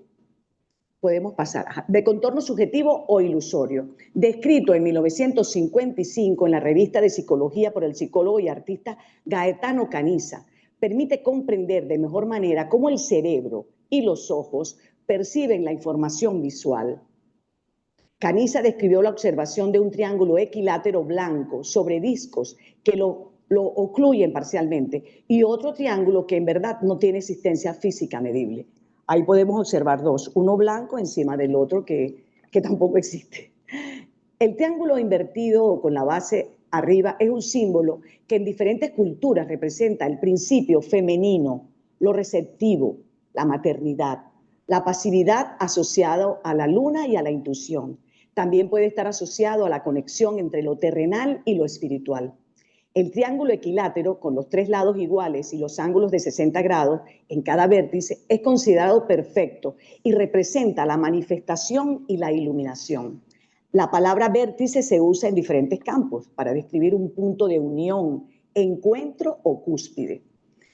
de contorno subjetivo o ilusorio, descrito en 1955 en la revista de psicología por el psicólogo y artista Gaetano Canisa. Permite comprender de mejor manera cómo el cerebro y los ojos perciben la información visual. Canisa describió la observación de un triángulo equilátero blanco sobre discos que lo ocluyen parcialmente y otro triángulo que en verdad no tiene existencia física medible. Ahí podemos observar 2, uno blanco encima del otro que tampoco existe. El triángulo invertido o con la base arriba es un símbolo que en diferentes culturas representa el principio femenino, lo receptivo, la maternidad, la pasividad asociado a la luna y a la intuición. También puede estar asociado a la conexión entre lo terrenal y lo espiritual. El triángulo equilátero, con los 3 lados iguales y los ángulos de 60 grados en cada vértice, es considerado perfecto y representa la manifestación y la iluminación. La palabra vértice se usa en diferentes campos para describir un punto de unión, encuentro o cúspide.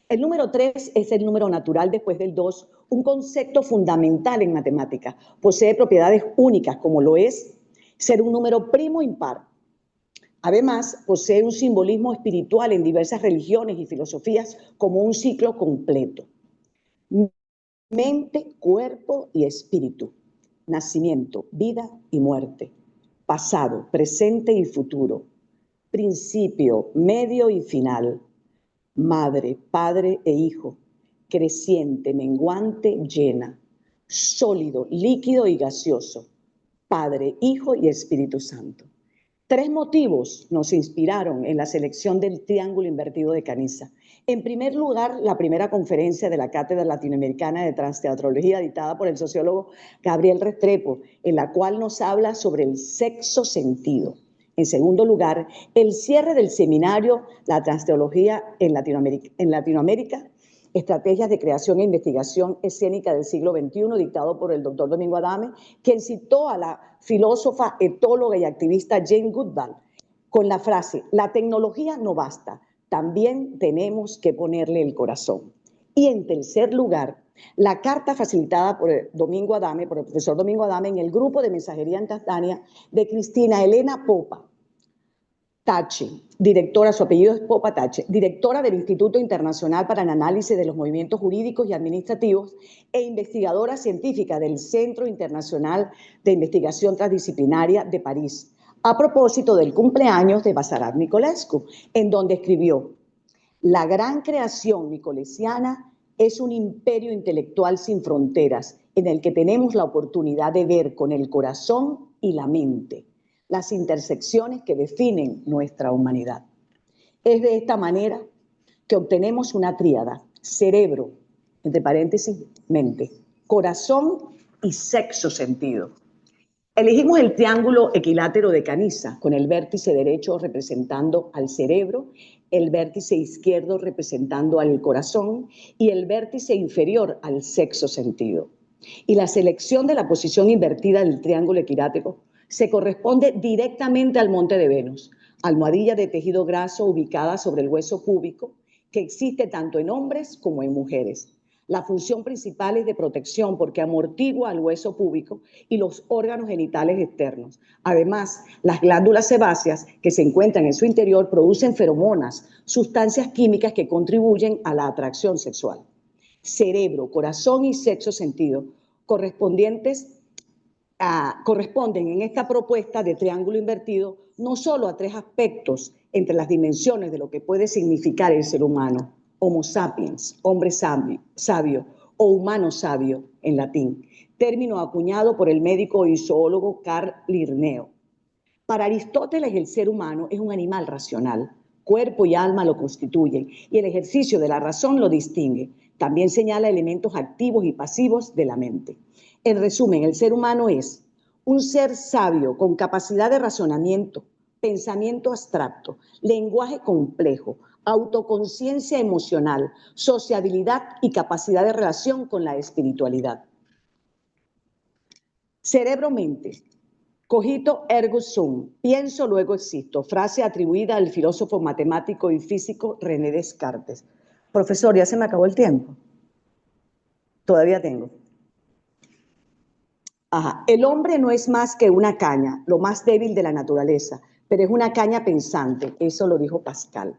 El número 3 es el número natural después del 2, un concepto fundamental en matemáticas. Posee propiedades únicas, como lo es ser un número primo impar. Además, posee un simbolismo espiritual en diversas religiones y filosofías como un ciclo completo. Mente, cuerpo y espíritu. Nacimiento, vida y muerte. Pasado, presente y futuro. Principio, medio y final. Madre, padre e hijo. Creciente, menguante, llena. Sólido, líquido y gaseoso. Padre, Hijo y Espíritu Santo. 3 motivos nos inspiraron en la selección del triángulo invertido de Canisa. En primer lugar, la primera conferencia de la Cátedra Latinoamericana de Transteatrología dictada por el sociólogo Gabriel Restrepo, en la cual nos habla sobre el sexto sentido. En segundo lugar, el cierre del seminario La Transteología en Latinoamérica, Estrategias de Creación e Investigación Escénica del siglo XXI, dictado por el doctor Domingo Adame, quien citó a la filósofa, etóloga y activista Jane Goodall con la frase: la tecnología no basta, también tenemos que ponerle el corazón. Y en tercer lugar, La carta facilitada por Domingo Adame, por el profesor Domingo Adame, en el grupo de mensajería instantánea de Cristina Elena Popa Tachi, directora, su apellido es Popa Tachi, directora del Instituto Internacional para el Análisis de los Movimientos Jurídicos y Administrativos e investigadora científica del Centro Internacional de Investigación Transdisciplinaria de París, a propósito del cumpleaños de Basarat Nicolescu, en donde escribió: la gran creación nicolesiana es un imperio intelectual sin fronteras, en el que tenemos la oportunidad de ver con el corazón y la mente las intersecciones que definen nuestra humanidad. Es de esta manera que obtenemos una tríada: cerebro, entre paréntesis, mente, corazón y sexo sentido. Elegimos el triángulo equilátero de Canisa, con el vértice derecho representando al cerebro, el vértice izquierdo representando al corazón y el vértice inferior al sexo sentido. Y la selección de la posición invertida del triángulo equilátero se corresponde directamente al monte de Venus, almohadilla de tejido graso ubicada sobre el hueso púbico, que existe tanto en hombres como en mujeres. La función principal es de protección porque amortigua al hueso púbico y los órganos genitales externos. Además, las glándulas sebáceas que se encuentran en su interior producen feromonas, sustancias químicas que contribuyen a la atracción sexual. Cerebro, corazón y sexo sentido corresponden en esta propuesta de triángulo invertido no solo a 3 aspectos entre las dimensiones de lo que puede significar el ser humano: Homo sapiens, hombre sabio, o humano sabio en latín, término acuñado por el médico y zoólogo Carl Linneo. Para Aristóteles, el ser humano es un animal racional, cuerpo y alma lo constituyen y el ejercicio de la razón lo distingue. También señala elementos activos y pasivos de la mente. En resumen, el ser humano es un ser sabio con capacidad de razonamiento, pensamiento abstracto, lenguaje complejo, autoconciencia emocional, sociabilidad y capacidad de relación con la espiritualidad. Cerebro-mente. Cogito ergo sum, pienso luego existo, frase atribuida al filósofo matemático y físico René Descartes. Profesor, ya se me acabó el tiempo. Todavía tengo. Ajá. El hombre no es más que una caña, lo más débil de la naturaleza, pero es una caña pensante, eso lo dijo Pascal.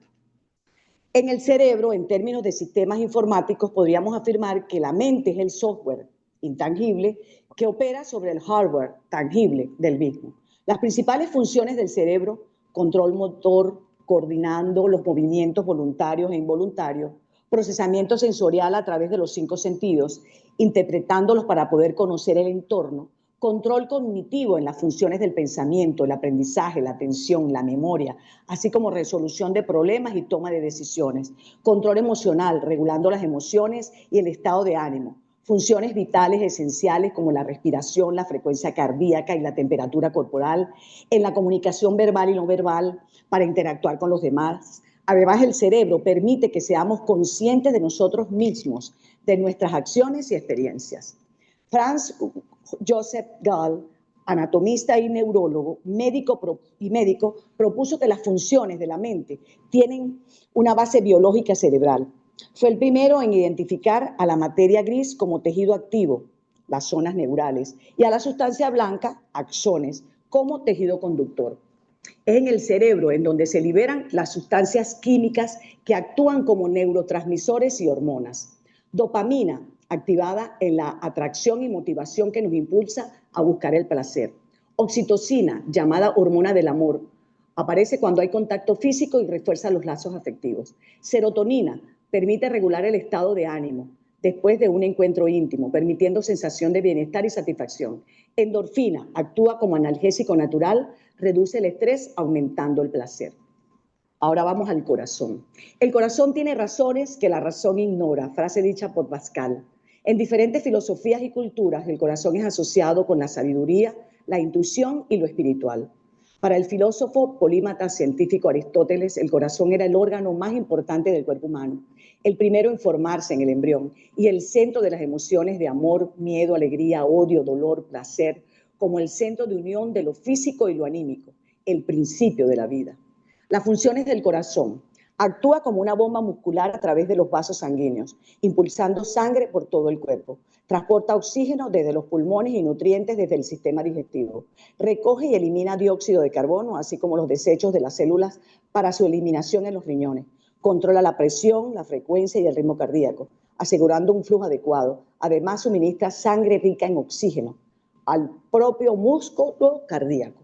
En el cerebro, en términos de sistemas informáticos, podríamos afirmar que la mente es el software intangible que opera sobre el hardware tangible del mismo. Las principales funciones del cerebro: control motor, coordinando los movimientos voluntarios e involuntarios, procesamiento sensorial a través de los 5 sentidos, interpretándolos para poder conocer el entorno, control cognitivo en las funciones del pensamiento, el aprendizaje, la atención, la memoria, así como resolución de problemas y toma de decisiones, control emocional, regulando las emociones y el estado de ánimo, funciones vitales esenciales como la respiración, la frecuencia cardíaca y la temperatura corporal, en la comunicación verbal y no verbal para interactuar con los demás. Además, el cerebro permite que seamos conscientes de nosotros mismos, de nuestras acciones y experiencias. Franz Joseph Gall, anatomista y neurólogo, médico, propuso que las funciones de la mente tienen una base biológica cerebral. Fue el primero en identificar a la materia gris como tejido activo, las zonas neurales, y a la sustancia blanca, axones, como tejido conductor. Es en el cerebro en donde se liberan las sustancias químicas que actúan como neurotransmisores y hormonas. Dopamina, activada en la atracción y motivación que nos impulsa a buscar el placer. Oxitocina, llamada hormona del amor, aparece cuando hay contacto físico y refuerza los lazos afectivos. Serotonina, permite regular el estado de ánimo después de un encuentro íntimo, permitiendo sensación de bienestar y satisfacción. Endorfina, actúa como analgésico natural, reduce el estrés, aumentando el placer. Ahora vamos al corazón. El corazón tiene razones que la razón ignora, frase dicha por Pascal. En diferentes filosofías y culturas, el corazón es asociado con la sabiduría, la intuición y lo espiritual. Para el filósofo polímata científico Aristóteles, el corazón era el órgano más importante del cuerpo humano, el primero en formarse en el embrión y el centro de las emociones de amor, miedo, alegría, odio, dolor, placer, como el centro de unión de lo físico y lo anímico, el principio de la vida. Las funciones del corazón: Actúa como una bomba muscular a través de los vasos sanguíneos, impulsando sangre por todo el cuerpo. Transporta oxígeno desde los pulmones y nutrientes desde el sistema digestivo. Recoge y elimina dióxido de carbono, así como los desechos de las células para su eliminación en los riñones. Controla la presión, la frecuencia y el ritmo cardíaco, asegurando un flujo adecuado. Además, suministra sangre rica en oxígeno al propio músculo cardíaco.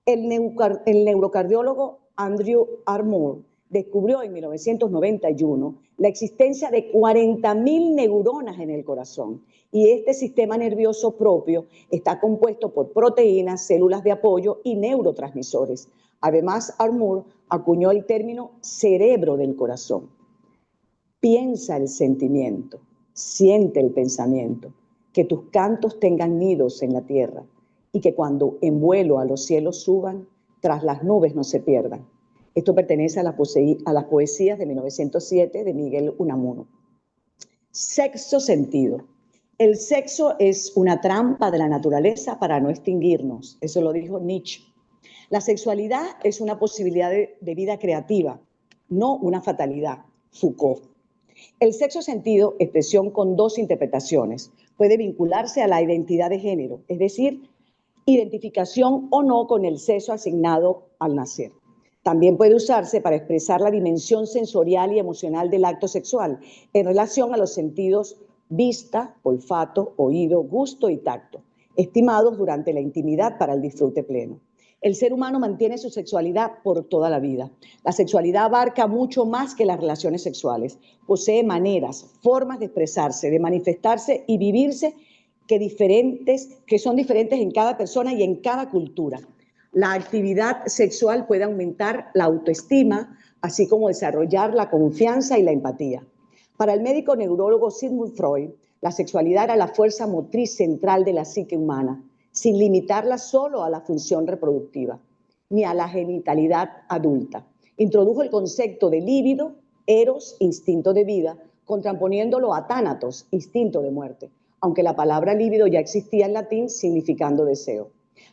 El neurocardiólogo Andrew Armour descubrió en 1991 la existencia de 40.000 neuronas en el corazón, y este sistema nervioso propio está compuesto por proteínas, células de apoyo y neurotransmisores. Además, Armour acuñó el término cerebro del corazón. Piensa el sentimiento, siente el pensamiento, que tus cantos tengan nidos en la tierra y que cuando en vuelo a los cielos suban, tras las nubes no se pierdan. Esto pertenece a las poesías de 1907 de Miguel Unamuno. Sexto sentido. El sexo es una trampa de la naturaleza para no extinguirnos. Eso lo dijo Nietzsche. La sexualidad es una posibilidad de vida creativa, no una fatalidad. Foucault. El sexto sentido, expresión con dos interpretaciones, puede vincularse a la identidad de género, es decir, identificación o no con el sexo asignado al nacer. También puede usarse para expresar la dimensión sensorial y emocional del acto sexual en relación a los sentidos vista, olfato, oído, gusto y tacto, estimados durante la intimidad para el disfrute pleno. El ser humano mantiene su sexualidad por toda la vida. La sexualidad abarca mucho más que las relaciones sexuales. Posee maneras, formas de expresarse, de manifestarse y vivirse que son diferentes en cada persona y en cada cultura. La actividad sexual puede aumentar la autoestima, así como desarrollar la confianza y la empatía. Para el médico neurólogo Sigmund Freud, la sexualidad era la fuerza motriz central de la psique humana, sin limitarla solo a la función reproductiva, ni a la genitalidad adulta. Introdujo el concepto de líbido, eros, instinto de vida, contraponiéndolo a tánatos, instinto de muerte, aunque la palabra líbido ya existía en latín significando deseo.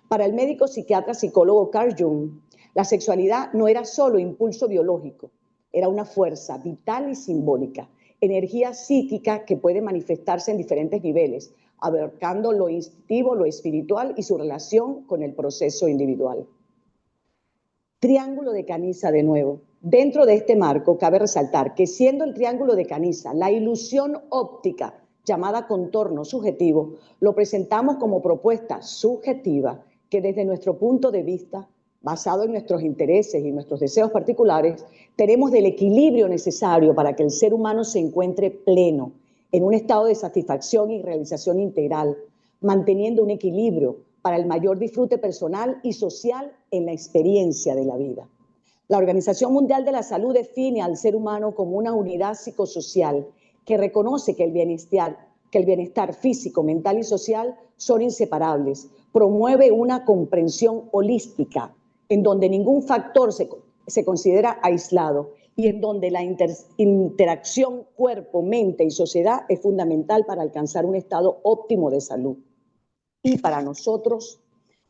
Para el médico psiquiatra psicólogo Carl Jung, la sexualidad no era solo impulso biológico, era una fuerza vital y simbólica, energía psíquica que puede manifestarse en diferentes niveles, abarcando lo instintivo, lo espiritual y su relación con el proceso individual. Triángulo de Canisa de nuevo. Dentro de este marco cabe resaltar que siendo el triángulo de Canisa la ilusión óptica llamada contorno subjetivo, lo presentamos como propuesta subjetiva que desde nuestro punto de vista, basado en nuestros intereses y nuestros deseos particulares, tenemos del equilibrio necesario para que el ser humano se encuentre pleno, en un estado de satisfacción y realización integral, manteniendo un equilibrio para el mayor disfrute personal y social en la experiencia de la vida. La Organización Mundial de la Salud define al ser humano como una unidad psicosocial que reconoce que el bienestar físico, mental y social son inseparables, promueve una comprensión holística en donde ningún factor se considera aislado y en donde la interacción cuerpo, mente y sociedad es fundamental para alcanzar un estado óptimo de salud. Y para nosotros,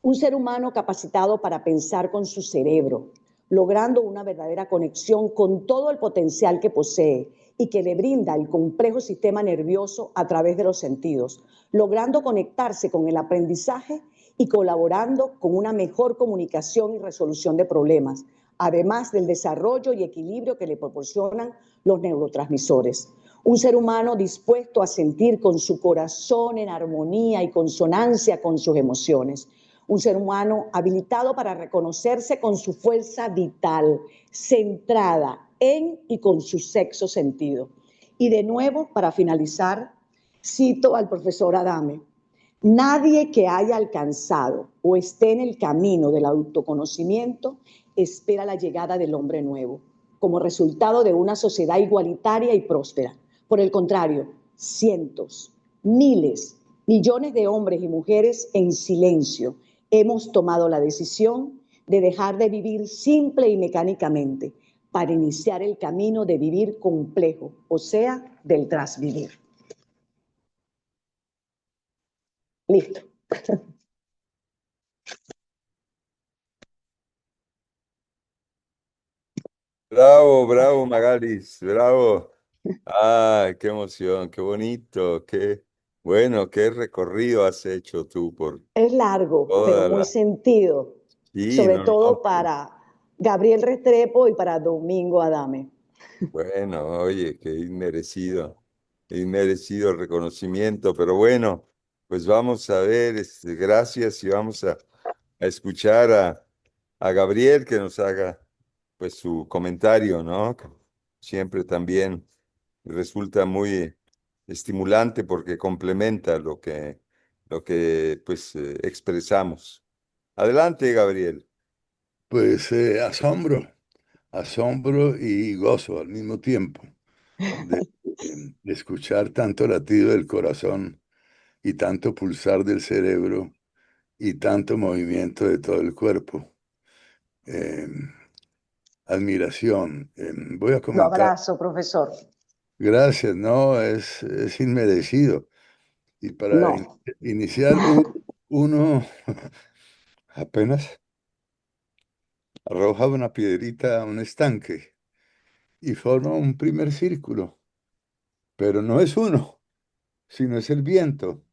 un ser humano capacitado para pensar con su cerebro, logrando una verdadera conexión con todo el potencial que posee y que le brinda el complejo sistema nervioso a través de los sentidos, logrando conectarse con el aprendizaje y colaborando con una mejor comunicación y resolución de problemas, además del desarrollo y equilibrio que le proporcionan los neurotransmisores. Un ser humano dispuesto a sentir con su corazón en armonía y consonancia con sus emociones. Un ser humano habilitado para reconocerse con su fuerza vital, centrada en y con su sexto sentido. Y de nuevo, para finalizar, cito al profesor Adame: nadie que haya alcanzado o esté en el camino del autoconocimiento espera la llegada del hombre nuevo, como resultado de una sociedad igualitaria y próspera. Por el contrario, cientos, miles, millones de hombres y mujeres en silencio hemos tomado la decisión de dejar de vivir simple y mecánicamente para iniciar el camino de vivir complejo, o sea, del trasvivir. Listo. Bravo, bravo, Magalis, bravo. Ah, qué emoción, qué bonito, qué bueno, qué recorrido has hecho tú por Es largo, pero toda muy la... sentido, Sí, sobre no, todo no, para Gabriel Restrepo y para Domingo Adame. bueno, oye, qué inmerecido, inmerecido reconocimiento, pero bueno, pues vamos a ver, gracias y vamos a escuchar a Gabriel que nos haga pues su comentario, ¿no? Que siempre también resulta muy estimulante porque complementa lo que pues expresamos. Adelante, Gabriel. Pues asombro y gozo al mismo tiempo de escuchar tanto latido del corazón y tanto pulsar del cerebro y tanto movimiento de todo el cuerpo. Eh, Admiración. Voy a Lo comentar, abrazo, profesor. gracias, no, es inmerecido. Y para No. iniciar, uno apenas arroja una piedrita a un estanque y forma un primer círculo, pero no es uno, sino es el viento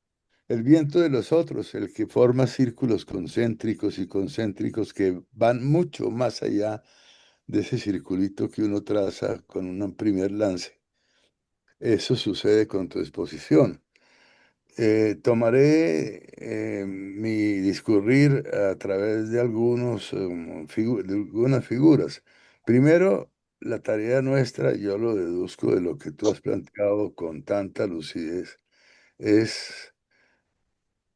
de los otros, el que forma círculos concéntricos y concéntricos que van mucho más allá de ese circulito que uno traza con un primer lance. Eso sucede con tu exposición. Tomaré mi discurrir a través de de algunas figuras. Primero, la tarea nuestra, yo lo deduzco de lo que tú has planteado con tanta lucidez, es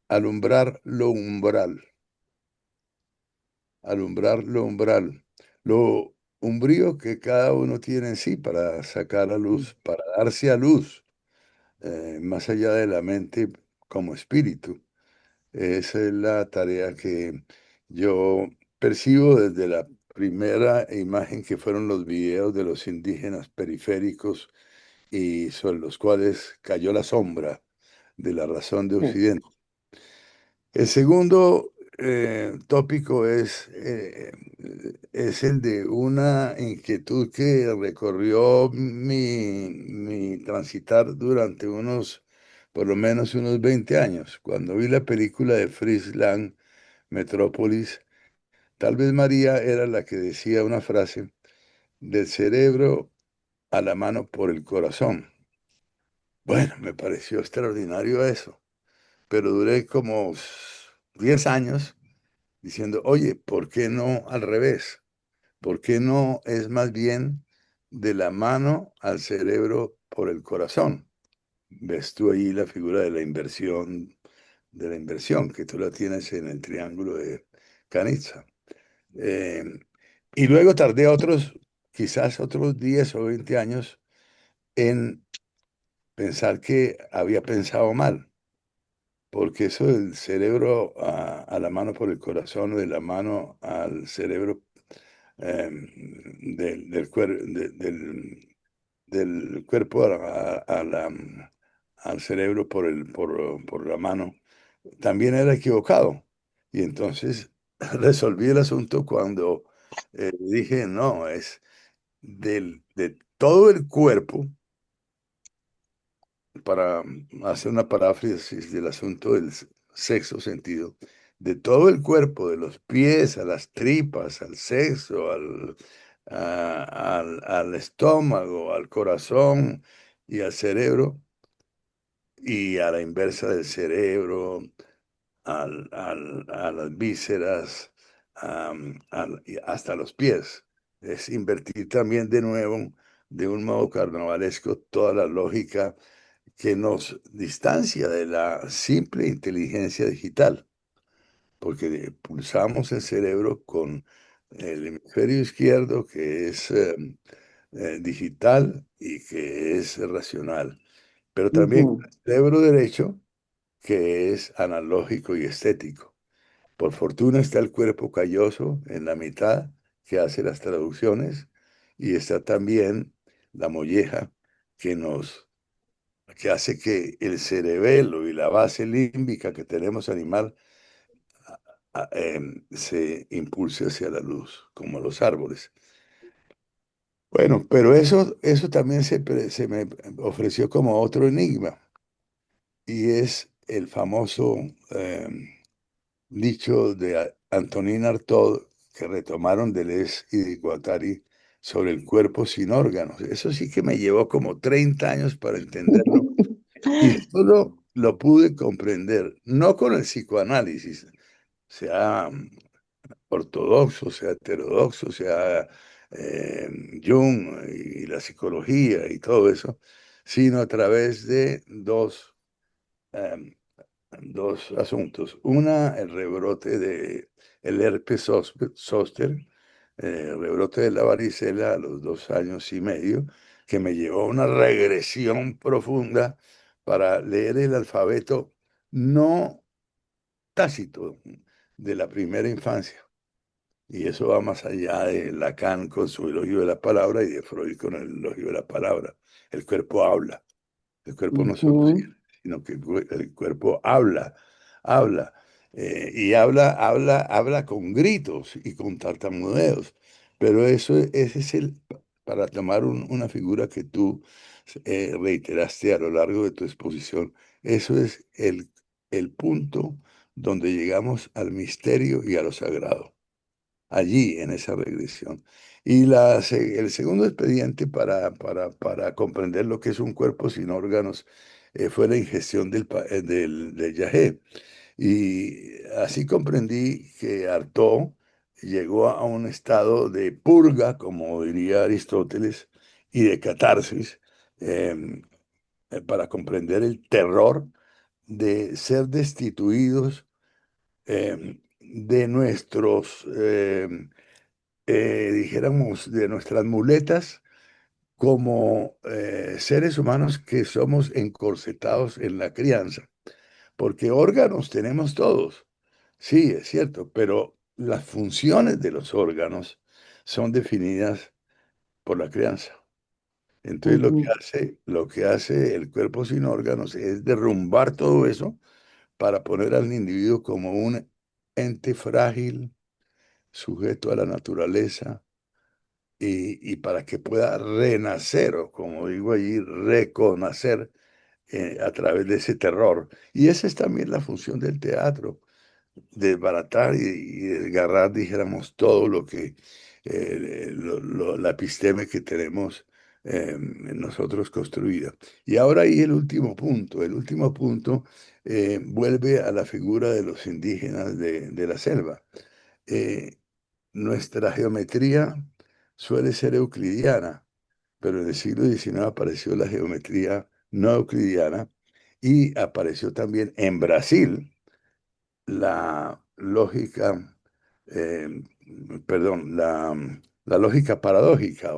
alumbrar lo umbral, alumbrar lo umbral, lo umbrío que cada uno tiene en sí para sacar a luz, para darse a luz, más allá de la mente como espíritu. Esa es la tarea que yo percibo desde la primera imagen que fueron los videos de los indígenas periféricos y sobre los cuales cayó la sombra de la razón de Occidente. El segundo tópico es el de una inquietud que recorrió mi transitar durante por lo menos unos 20 años. Cuando vi la película de Fritz Lang, Metrópolis, tal vez María era la que decía una frase, del cerebro a la mano por el corazón. Bueno, me pareció extraordinario eso, pero duré como 10 años diciendo, oye, ¿por qué no al revés? ¿Por qué no es más bien de la mano al cerebro por el corazón? Ves tú ahí la figura de la inversión, que tú la tienes en el triángulo de Canizza. Eh, y luego tardé quizás otros 10 o 20 años en pensar que había pensado mal, porque eso del cerebro a la mano por el corazón o de la mano al cerebro del cuerpo al cerebro por la mano, también era equivocado. Y entonces resolví el asunto cuando dije, no, es de todo el cuerpo, para hacer una paráfrasis del asunto del sexo sentido, de todo el cuerpo, de los pies a las tripas, al sexo, al estómago, al corazón y al cerebro, y a la inversa del cerebro, a las vísceras, y hasta los pies. Es invertir también de nuevo, de un modo carnavalesco, toda la lógica que nos distancia de la simple inteligencia digital, porque pulsamos el cerebro con el hemisferio izquierdo, que es digital y que es racional, pero también Ujú. el cerebro derecho, que es analógico y estético. Por fortuna está el cuerpo calloso en la mitad, que hace las traducciones, y está también la molleja, que que hace que el cerebelo y la base límbica que tenemos animal se impulse hacia la luz, como los árboles. Bueno, pero eso también se me ofreció como otro enigma, y es el famoso dicho de Antonin Artaud, que retomaron Deleuze y de Guattari, sobre el cuerpo sin órganos. Eso sí que me llevó como 30 años para entenderlo, y solo lo pude comprender, no con el psicoanálisis, sea ortodoxo, sea heterodoxo, sea eh, Jung y la psicología y todo eso, sino a través de dos asuntos. Una, el rebrote de el herpes zóster, el rebrote de la varicela a los 2 años y medio, que me llevó a una regresión profunda para leer el alfabeto no tácito de la primera infancia. Y eso va más allá de Lacan con su elogio de la palabra y de Freud con el elogio de la palabra. El cuerpo habla. El cuerpo no solo Ujú, siente, sino que el cuerpo habla. Y habla con gritos y con tartamudeos. Pero ese es para tomar una figura que tú reiteraste a lo largo de tu exposición, eso es el punto donde llegamos al misterio y a lo sagrado allí en esa regresión. Y el segundo expediente para comprender lo que es un cuerpo sin órganos fue la ingestión del yagé. Y así comprendí que Artaud llegó a un estado de purga, como diría Aristóteles, y de catarsis, em, para comprender el terror de ser destituidos de nuestros dijéramos, de nuestras muletas como seres humanos que somos encorsetados en la crianza, porque órganos tenemos todos, sí, es cierto, pero las funciones de los órganos son definidas por la crianza. Entonces ujú, lo que hace el cuerpo sin órganos es derrumbar todo eso para poner al individuo como un ente frágil, sujeto a la naturaleza, y para que pueda renacer, o como digo allí, reconacer a través de ese terror. Y esa es también la función del teatro, desbaratar y desgarrar, dijéramos, todo lo que, la episteme que tenemos nosotros construida. Y ahora ahí el último punto vuelve a la figura de los indígenas de la selva. Eh, Nuestra geometría suele ser euclidiana, pero en el siglo XIX apareció la geometría no euclidiana y apareció también en Brasil la lógica, eh, perdón, la lógica paradójica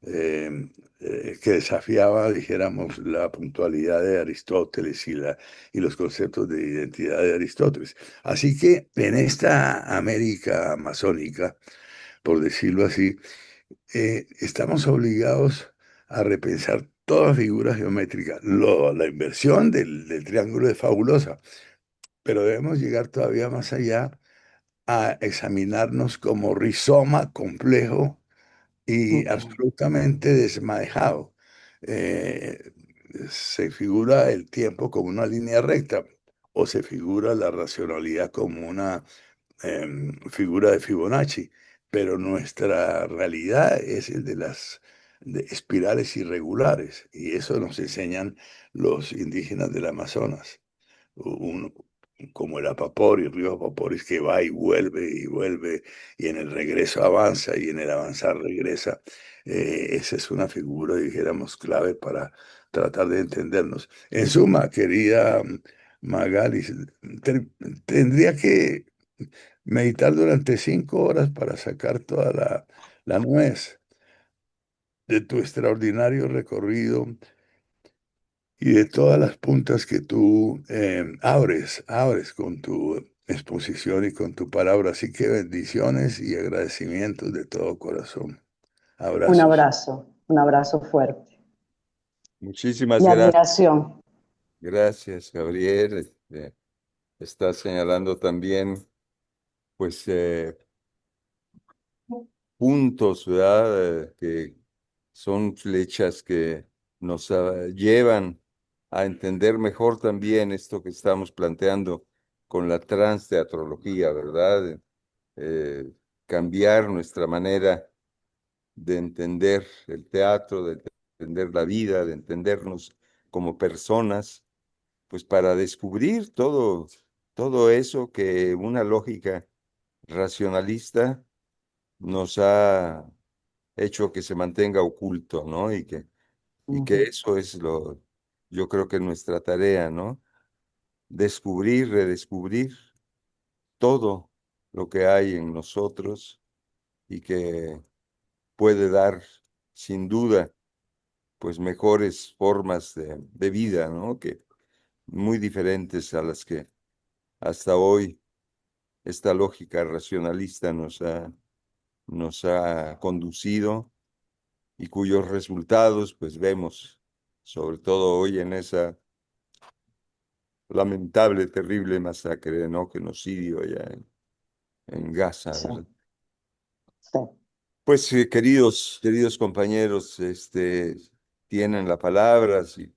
eh, que desafiaba, dijéramos, la puntualidad de Aristóteles y los conceptos de identidad de Aristóteles. Así que en esta América amazónica, por decirlo así, estamos obligados a repensar toda figura geométrica. La inversión del triángulo es fabulosa, pero debemos llegar todavía más allá a examinarnos como rizoma complejo y ujú. absolutamente desmadejado. Eh, Se figura el tiempo como una línea recta o se figura la racionalidad como una figura de Fibonacci, pero nuestra realidad es el de las espirales irregulares, y eso nos enseñan los indígenas del Amazonas. Un- Como el Apapori, el río Apaporis, que va y vuelve, y en el regreso avanza y en el avanzar regresa. Esa es una figura, dijéramos, clave para tratar de entendernos. En suma, querida Magali, te- tendría que meditar durante 5 horas para sacar toda la nuez de tu extraordinario recorrido y de todas las puntas que tú abres con tu exposición y con tu palabra. Así que bendiciones y agradecimientos de todo corazón. Abrazos. Un abrazo fuerte. Muchísimas Mi gracias. admiración. Gracias, Gabriel. Está señalando también, pues, puntos, ¿verdad? Que son flechas que nos llevan a entender mejor también esto que estamos planteando con la transteatrología, ¿verdad? Eh, Cambiar nuestra manera de entender el teatro, de entender la vida, de entendernos como personas, pues para descubrir todo eso que una lógica racionalista nos ha hecho que se mantenga oculto, ¿no? Y que eso es yo creo que nuestra tarea, ¿no? Descubrir, redescubrir todo lo que hay en nosotros y que puede dar, sin duda, pues mejores formas de vida, ¿no? Que muy diferentes a las que hasta hoy esta lógica racionalista nos ha conducido y cuyos resultados pues vemos, sobre todo hoy en esa lamentable, terrible masacre, ¿no? Genocidio allá en Gaza, Sí, ¿verdad? sí. Pues queridos compañeros, tienen la palabra, si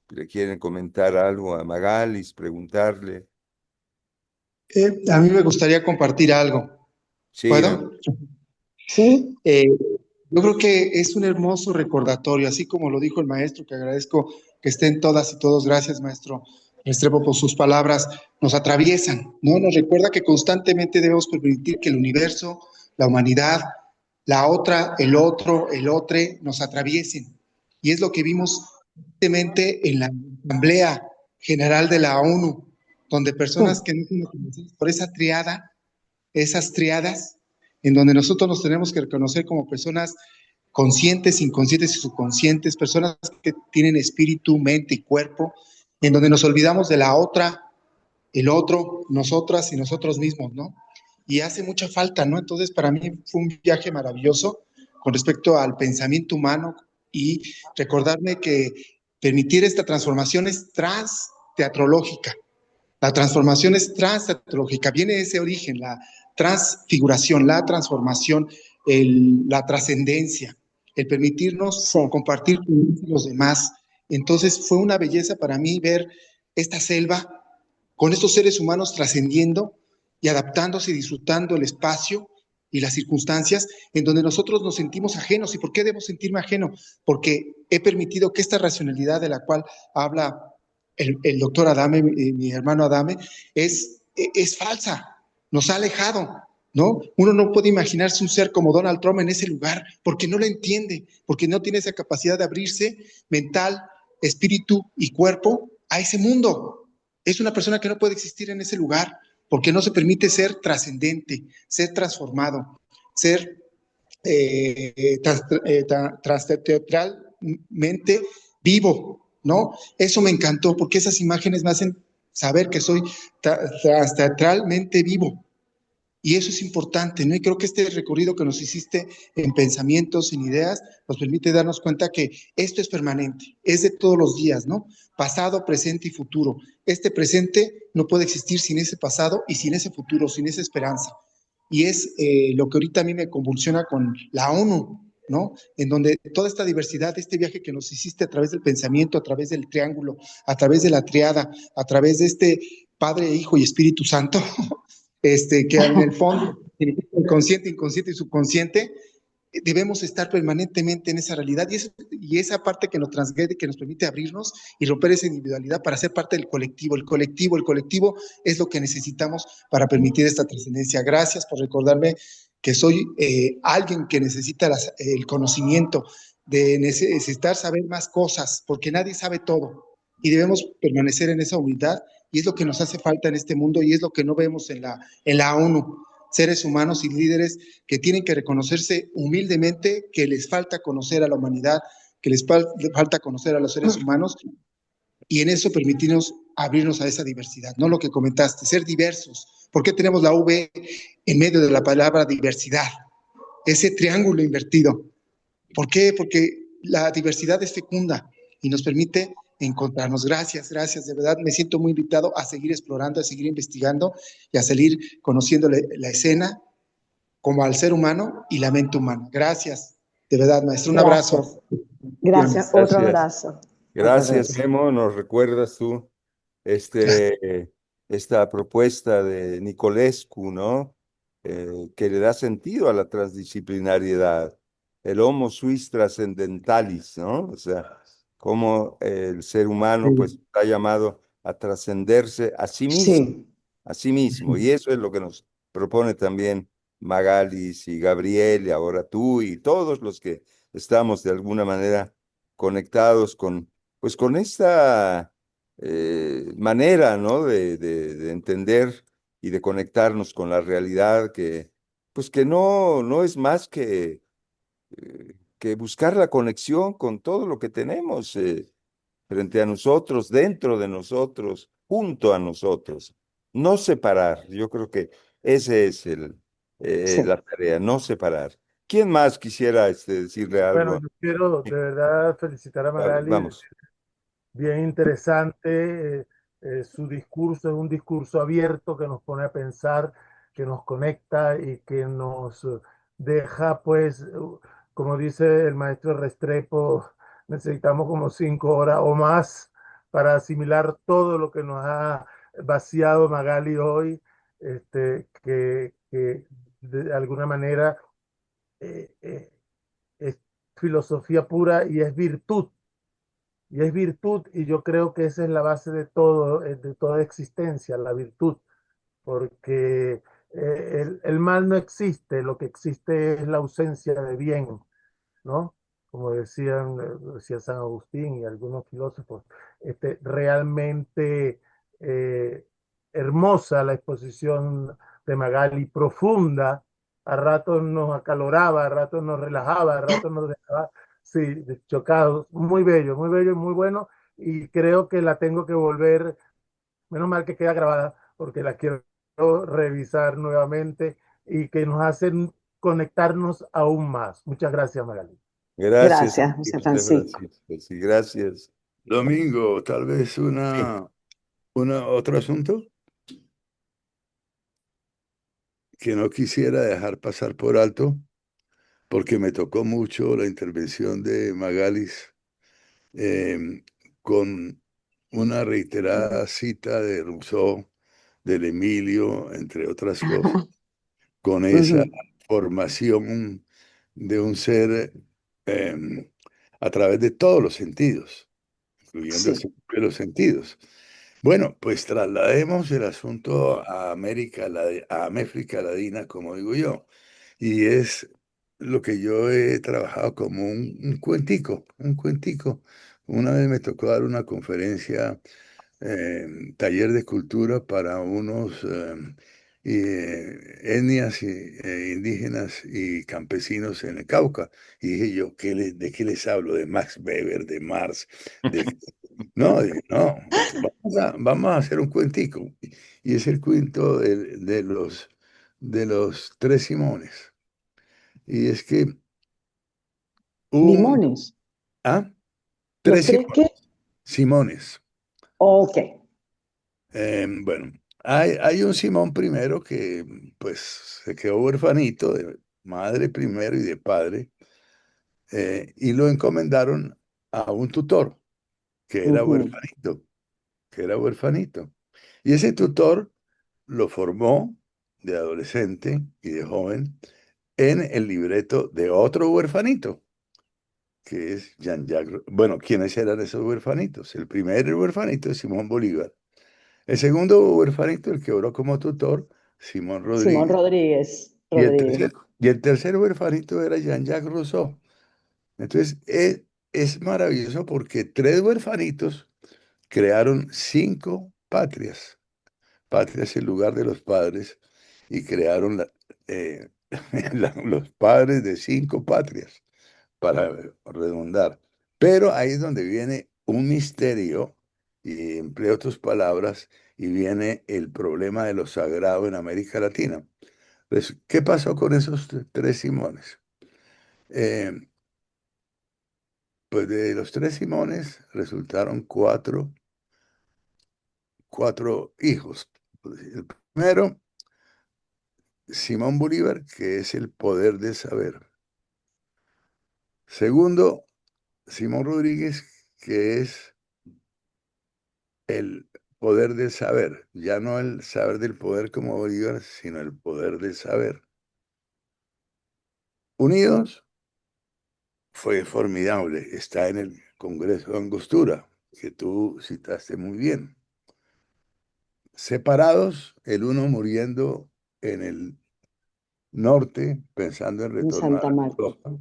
le quieren comentar algo a Magalis, preguntarle. A mí me gustaría compartir algo. Sí, ¿Puedo? Sí, Yo creo que es un hermoso recordatorio, así como lo dijo el maestro, que agradezco que estén todas y todos. Gracias, maestro Restrepo, por sus palabras. Nos atraviesan, ¿no? Nos recuerda que constantemente debemos permitir que el universo, la humanidad, la otra, el otro, el otro, nos atraviesen. Y es lo que vimos recientemente en la Asamblea General de la ONU, donde personas que no fuimos conocidas por esa triada, esas triadas, en donde nosotros nos tenemos que reconocer como personas conscientes, inconscientes y subconscientes, personas que tienen espíritu, mente y cuerpo, en donde nos olvidamos de la otra, el otro, nosotras y nosotros mismos, ¿no? Y hace mucha falta, ¿no? Entonces, para mí fue un viaje maravilloso con respecto al pensamiento humano y recordarme que permitir esta transformación es transteatrológica. La transformación es transteatrológica, viene de ese origen, la transfiguración, la transformación, la trascendencia, el permitirnos sí. compartir con los demás. Entonces fue una belleza para mí ver esta selva con estos seres humanos trascendiendo y adaptándose y disfrutando el espacio y las circunstancias en donde nosotros nos sentimos ajenos. ¿Y por qué debo sentirme ajeno? Porque he permitido que esta racionalidad de la cual habla el doctor Adame, mi hermano Adame, es falsa, nos ha alejado, ¿no? Uno no puede imaginarse un ser como Donald Trump en ese lugar porque no lo entiende, porque no tiene esa capacidad de abrirse mental, espíritu y cuerpo a ese mundo. Es una persona que no puede existir en ese lugar porque no se permite ser trascendente, ser transformado, ser transteatralmente vivo, ¿no? Eso me encantó porque esas imágenes me hacen saber que soy transteatralmente vivo. Y eso es importante, ¿no? Y creo que este recorrido que nos hiciste en pensamientos, en ideas, nos permite darnos cuenta que esto es permanente, es de todos los días, ¿no? Pasado, presente y futuro. Este presente no puede existir sin ese pasado y sin ese futuro, sin esa esperanza. Y es lo que ahorita a mí me convulsiona con la ONU, ¿no? En donde toda esta diversidad, este viaje que nos hiciste a través del pensamiento, a través del triángulo, a través de la triada, a través de este Padre, Hijo y Espíritu Santo, que en el fondo, el consciente, inconsciente y subconsciente, debemos estar permanentemente en esa realidad y esa parte que nos transgrede, que nos permite abrirnos y romper esa individualidad para ser parte del colectivo. El colectivo es lo que necesitamos para permitir esta trascendencia. Gracias por recordarme que soy alguien que necesita el conocimiento, de necesitar saber más cosas, porque nadie sabe todo y debemos permanecer en esa humildad y es lo que nos hace falta en este mundo y es lo que no vemos en la ONU. Seres humanos y líderes que tienen que reconocerse humildemente que les falta conocer a la humanidad, que les falta conocer a los seres humanos y en eso permitirnos abrirnos a esa diversidad, no lo que comentaste, ser diversos. ¿Por qué tenemos la V en medio de la palabra diversidad? Ese triángulo invertido. ¿Por qué? Porque la diversidad es fecunda y nos permite encontrarnos. Gracias, de verdad me siento muy invitado a seguir explorando, a seguir investigando y a seguir conociendo la escena como al ser humano y la mente humana. Gracias, de verdad, maestro. Un Gracias. abrazo. Gracias. Otro Gracias. abrazo. Otro Gracias, abrazo. Memo. Nos recuerdas tú esta propuesta de Nicolescu, ¿no? Que le da sentido a la transdisciplinariedad, el homo suis transcendentalis, ¿no? O sea, cómo el ser humano pues está llamado a trascenderse Sí. a sí mismo, y eso es lo que nos propone también Magalis y Gabriel, y ahora tú y todos los que estamos de alguna manera conectados con, pues con esta manera, ¿no? De entender y de conectarnos con la realidad que, pues que no es más que buscar la conexión con todo lo que tenemos frente a nosotros, dentro de nosotros, junto a nosotros. No separar. Yo creo que ese es Sí. la tarea, no separar. ¿Quién más quisiera decirle Bueno, algo? yo quiero de verdad felicitar a Magali. Vamos. Bien interesante. Su discurso es un discurso abierto que nos pone a pensar, que nos conecta y que nos deja, pues, como dice el maestro Restrepo, necesitamos como 5 horas o más para asimilar todo lo que nos ha vaciado Magali hoy, que de alguna manera es filosofía pura y es virtud. Y es virtud, y yo creo que esa es la base de toda existencia, la virtud, porque el mal no existe, lo que existe es la ausencia de bien, ¿no? Como decía San Agustín y algunos filósofos, realmente eh, hermosa la exposición de Magali, profunda, a ratos nos acaloraba, a ratos nos relajaba, a ratos nos dejaba, sí, chocados, muy bello y muy bueno, y creo que la tengo que volver, menos mal que queda grabada, porque la quiero revisar nuevamente y que nos hacen conectarnos aún más. Muchas gracias, Magali. Gracias, Gracias, José José Francisco. Francisco. Sí, gracias. Domingo, tal vez Sí. otro asunto que no quisiera dejar pasar por alto, porque me tocó mucho la intervención de Magalis eh, con una reiterada cita de Rousseau, del Emilio, entre otras cosas, con esa Ujú. formación de un ser eh, a través de todos los sentidos, incluyendo Sí. los sentidos. Bueno, pues traslademos el asunto a a América Latina, como digo yo, y es lo que yo he trabajado como un cuentico, un cuentico. Una vez me tocó dar una conferencia, taller de cultura para unos etnias indígenas y campesinos en el Cauca. Y dije yo, ¿de qué les hablo? De Max Weber, de Marx, de... No, dije, no, vamos a hacer un cuentico. Y es el cuento de los tres Simones. Y es que un, Limones. ah, ¿Los tres tres qué? Simones. Ok. Bueno, hay un Simón primero que pues se quedó huerfanito de madre primero y de padre, y lo encomendaron a un tutor que era Ujú. huerfanito, que era huerfanito. Y ese tutor lo formó de adolescente y de joven en el libreto de otro huerfanito, que es Jean-Jacques. Bueno, ¿quiénes eran esos huerfanitos? El primer huerfanito es Simón Bolívar. El segundo huerfanito, el que oró como tutor, Simón Simón Rodríguez. Rodríguez. Y el Rodríguez. tercer, y el tercer huerfanito era Jean-Jacques Rousseau. Entonces, es maravilloso porque tres huerfanitos crearon cinco patrias, patrias en lugar de los padres, y crearon eh, los padres de cinco patrias, para redundar. Pero ahí es donde viene un misterio, y empleo otras palabras, y viene el problema de lo sagrado en América Latina. Pues, ¿qué pasó con esos tres Simones? Eh, pues de los tres Simones resultaron cuatro hijos. El primero Simón Bolívar, que es el poder del saber. Segundo, Simón Rodríguez, que es el poder del saber, ya no el saber del poder como Bolívar, sino el poder del saber. Unidos fue formidable, está en el Congreso de Angostura, que tú citaste muy bien. Separados, el uno muriendo en el norte, pensando en En retornar Santa a Marta. Europa,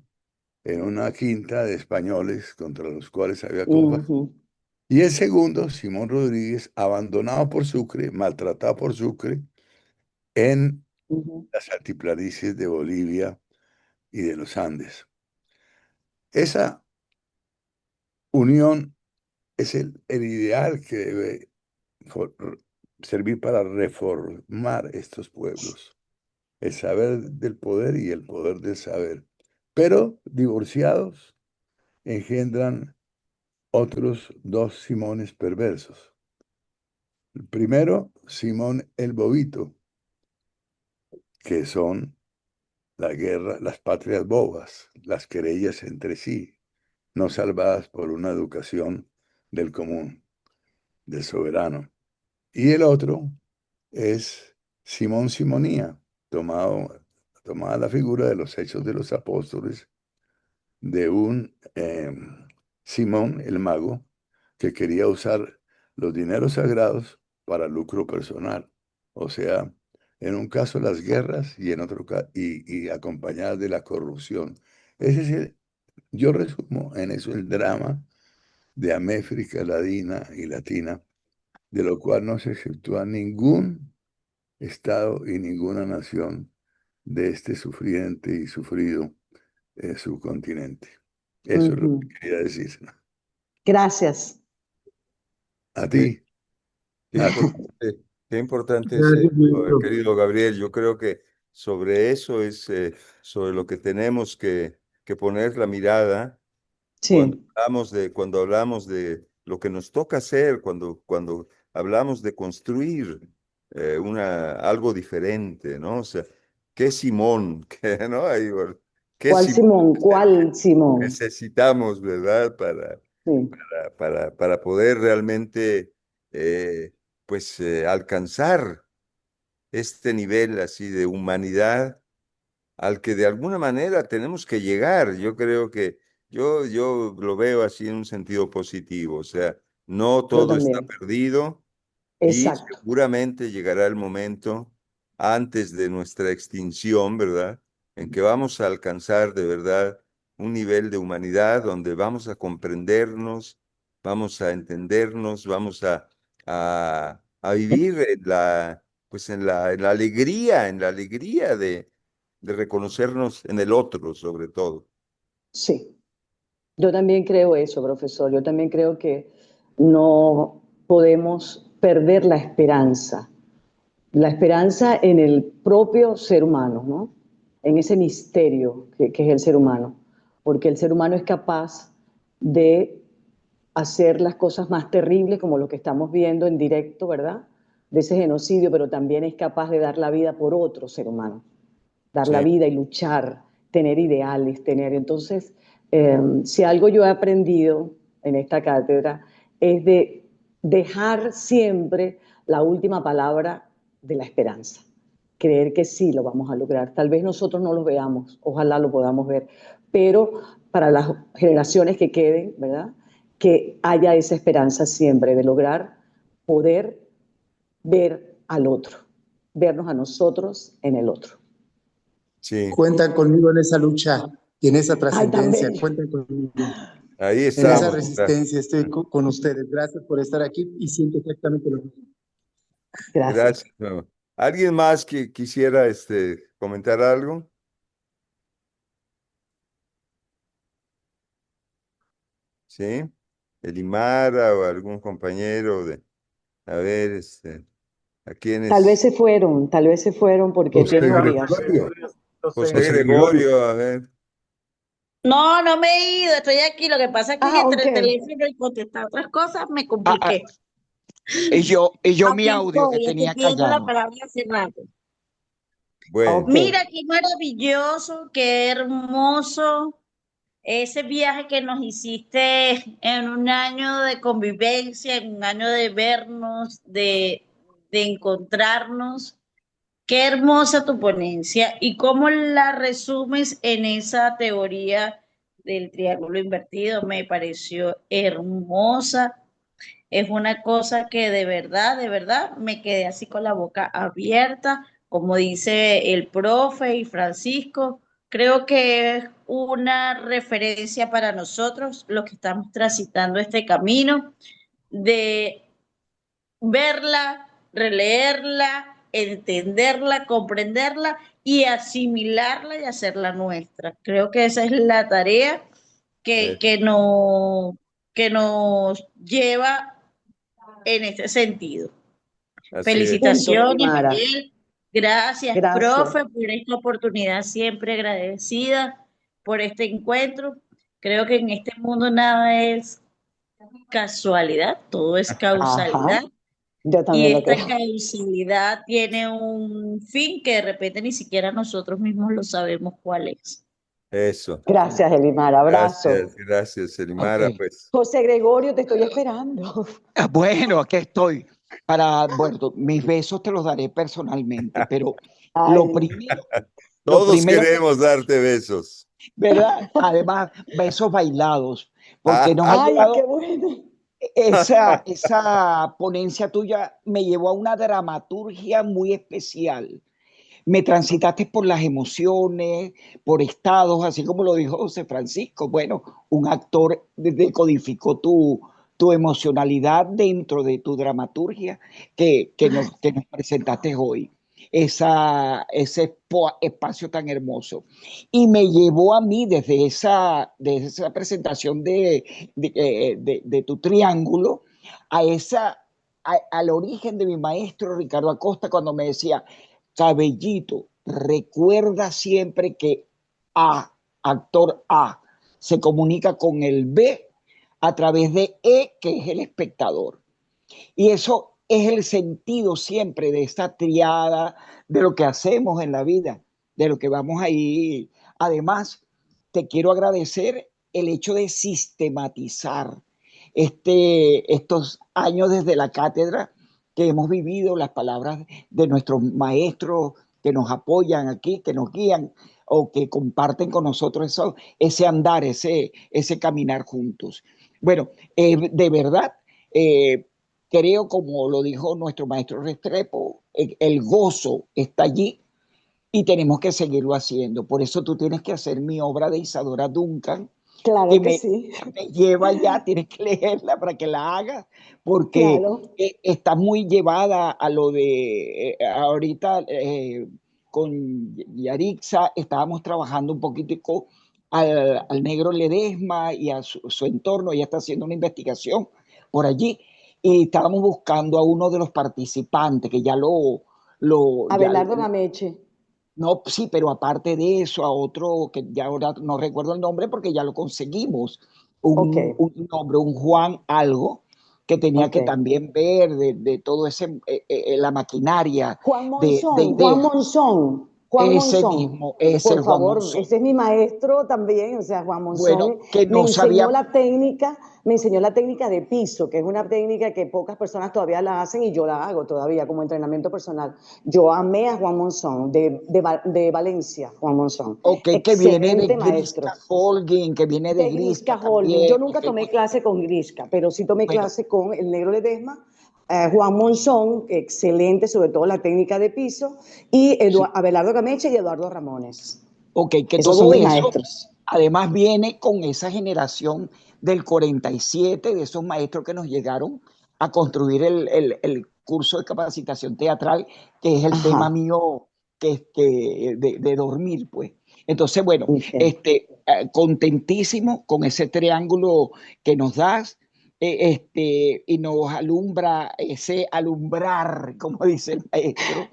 en una quinta de españoles contra los cuales había combatido. Ujú, Y el segundo, Simón Rodríguez, abandonado por Sucre, maltratado por Sucre, en ujú, las altiplanicies de Bolivia y de los Andes. Esa unión es el ideal que debe for- servir para reformar estos pueblos, el saber del poder y el poder del saber. Pero divorciados engendran otros dos Simones perversos. El primero, Simón el Bobito, que son la guerra, las patrias bobas, las querellas entre sí, no salvadas por una educación del común, del soberano. Y el otro es Simón Simonía, tomada la figura de los Hechos de los Apóstoles, de un Simón el mago que quería usar los dineros sagrados para lucro personal. O sea, en un caso las guerras y en otro caso, y acompañadas de la corrupción. Ese es yo resumo en eso el drama de América Latina y Latina, de lo cual no se exceptúa ningún estado y ninguna nación de este sufriente y sufrido subcontinente. Eso es lo que ujú. quería decir. Gracias. A Sí, ti. A ti. qué importante es, Gracias, Víctor. querido Gabriel. Yo creo que sobre eso es sobre lo que tenemos que poner la mirada Sí, cuando hablamos de lo que nos toca hacer, cuando hablamos de construir algo diferente, ¿no? O sea, ¿qué Simón? ¿Qué, no? ¿Qué ¿cuál Simón Simón? ¿Cuál Simón? necesitamos, ¿verdad? Sí, Para poder realmente alcanzar este nivel así de humanidad al que de alguna manera tenemos que llegar. Yo creo que yo lo veo así en un sentido positivo, o sea, no yo todo está también. perdido y Exacto. seguramente llegará el momento antes de nuestra extinción, ¿verdad? En que vamos a alcanzar de verdad un nivel de humanidad donde vamos a comprendernos, vamos a entendernos, vamos a vivir en la alegría de reconocernos en el otro, sobre todo. Sí, yo también creo eso, profesor. Yo también creo que no podemos perder la esperanza en el propio ser humano, ¿no? En ese misterio que es el ser humano, porque el ser humano es capaz de hacer las cosas más terribles como lo que estamos viendo en directo, ¿verdad? De ese genocidio, pero también es capaz de dar la vida por otro ser humano, dar la Sí, vida y luchar, tener ideales, tener. Entonces, si algo yo he aprendido en esta cátedra es de dejar siempre la última palabra de la esperanza. Creer que sí lo vamos a lograr. Tal vez nosotros no lo veamos, ojalá lo podamos ver, pero para las generaciones que queden, ¿verdad? Que haya esa esperanza siempre de lograr poder ver al otro, vernos a nosotros en el otro. sí, Cuentan conmigo en esa lucha y en esa Ay, tan trascendencia. bello. Cuentan conmigo. ahí En esa estamos. resistencia estoy con ustedes. Gracias por estar aquí y siento exactamente lo mismo. Gracias. Gracias. ¿Alguien más que quisiera comentar algo? ¿Sí? Elimara o algún compañero a ver, a quienes. Tal vez se fueron porque José tienen José obligación. Gregorio. Gregorio, José José Gregorio, a ver. No, no me he ido, estoy aquí. Lo que pasa es que Ah, entre ok. el teléfono y contestar otras cosas me Ah, ah, compliqué. y yo mi Aquí audio que estoy tenía pidiendo la callado. palabra hace rato. Bueno, Mira qué maravilloso, qué hermoso ese viaje que nos hiciste en un año de convivencia, en un año de vernos, de encontrarnos. Qué hermosa tu ponencia y cómo la resumes en esa teoría del triángulo invertido. Me pareció hermosa. Es una cosa que de verdad, me quedé así con la boca abierta, como dice el profe y Francisco. Creo que es una referencia para nosotros, los que estamos transitando este camino, de verla, releerla, entenderla, comprenderla y asimilarla y hacerla nuestra. Creo que esa es la tarea que, eh, que, no, que nos lleva en este sentido. así es. Punto, Felicitaciones, Elimara. Miguel. Gracias, Gracias. profe, por esta oportunidad, siempre agradecida por este encuentro. Creo que en este mundo nada es casualidad, todo es Ajá. causalidad. Yo Y también lo esta creo. causalidad tiene un fin que de repente ni siquiera nosotros mismos lo sabemos cuál es. Eso. Gracias, Elimara. Abrazo. Gracias, Ok. Elimara. Pues José Gregorio, te estoy esperando. Bueno, aquí estoy. Bueno, mis besos te los daré personalmente, pero lo Ay, primero, lo todos primero que, queremos darte besos. ¿verdad? Además, besos bailados, porque nos ha ay, qué llevado, bueno. esa ponencia tuya me llevó a una dramaturgia muy especial. Me transitaste por las emociones, por estados, así como lo dijo José Francisco. Bueno, un actor decodificó tu emocionalidad dentro de tu dramaturgia que nos presentaste hoy. Ese espacio tan hermoso. Y me llevó a mí desde esa presentación de tu triángulo a al origen de mi maestro Ricardo Acosta cuando me decía, Cabellito, recuerda siempre que actor A, se comunica con el B a través de E, que es el espectador. Y eso es el sentido siempre de esta triada, de lo que hacemos en la vida, de lo que vamos ahí. Además, te quiero agradecer el hecho de sistematizar estos años desde la cátedra que hemos vivido, las palabras de nuestros maestros que nos apoyan aquí, que nos guían o que comparten con nosotros ese andar, ese caminar juntos. Bueno, de verdad, creo, como lo dijo nuestro maestro Restrepo, el gozo está allí y tenemos que seguirlo haciendo. Por eso tú tienes que hacer mi obra de Isadora Duncan, Claro que que me, sí. me lleva ya, tienes que leerla para que la hagas, porque Claro. está muy llevada a lo de ahorita con Yarixa, estábamos trabajando un poquitico al negro Ledesma y a su entorno, ella está haciendo una investigación por allí, y estábamos buscando a uno de los participantes que ya Abelardo Gameche. no, sí, pero aparte de eso, a otro que ya ahora no recuerdo el nombre porque ya lo conseguimos, Ok, un nombre, un Juan algo, que tenía ok. que también ver de todo la maquinaria Juan de Monzón, Juan ideas. Monzón, Juan Ese Monzón. mismo, ese Por Juan favor, Monzón. ese es mi maestro también, o sea, Juan Bueno, Monzón que me no enseñó sabía, la técnica, me enseñó la técnica de piso, que es una técnica que pocas personas todavía la hacen y yo la hago todavía como entrenamiento personal. Yo amé a Juan Monzón, de Valencia, Juan Monzón. ok, que viene de Excelente maestro. Grisca Holguín, que viene de De Grisca Grisca Holguín. Yo también, nunca ok, tomé bueno, clase con Grisca, pero sí tomé bueno, clase con el Negro Ledesma, Juan Monzón, excelente, sobre todo la técnica de piso, y sí. Abelardo Gameche y Eduardo Ramones. Ok, que Esos son todo mis eso maestros. además viene con esa generación del 47 de esos maestros que nos llegaron a construir el curso de capacitación teatral, que es el tema Ajá. mío de dormir, pues. Entonces, bueno, Okay. contentísimo con ese triángulo que nos das, y nos alumbra ese alumbrar, como dice el maestro,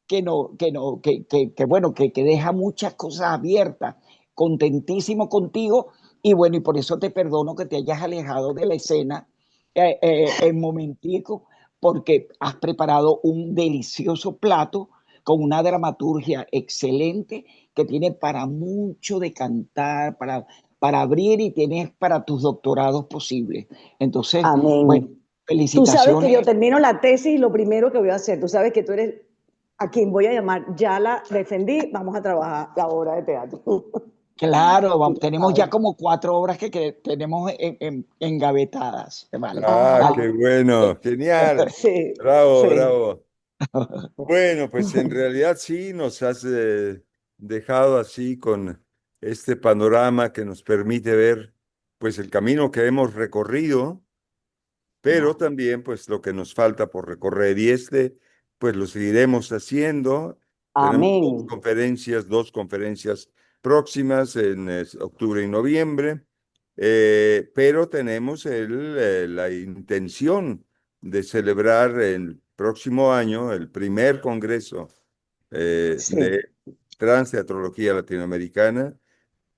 que, no, que, no, que bueno, que deja muchas cosas abiertas. Contentísimo contigo y bueno, y por eso te perdono que te hayas alejado de la escena en momentico, porque has preparado un delicioso plato con una dramaturgia excelente que tiene para mucho de cantar, para abrir y tienes para tus doctorados posibles. Entonces, Amén. bueno, Tú felicitaciones. sabes que yo termino la tesis y lo primero que voy a hacer, tú sabes que tú eres a quien voy a llamar, ya la defendí, vamos a trabajar la obra de teatro. Claro, tenemos ya como 4 obras que tenemos engavetadas. Vale. Ah, qué bueno, genial. Sí, Bravo, sí. bravo. Bueno, pues en realidad sí nos has dejado así con este panorama que nos permite ver pues el camino que hemos recorrido, pero también pues lo que nos falta por recorrer y pues lo seguiremos haciendo. Tenemos Amén. dos conferencias próximas en octubre y noviembre, pero tenemos la intención de celebrar el próximo año el primer congreso Sí. de Transteatrología Latinoamericana,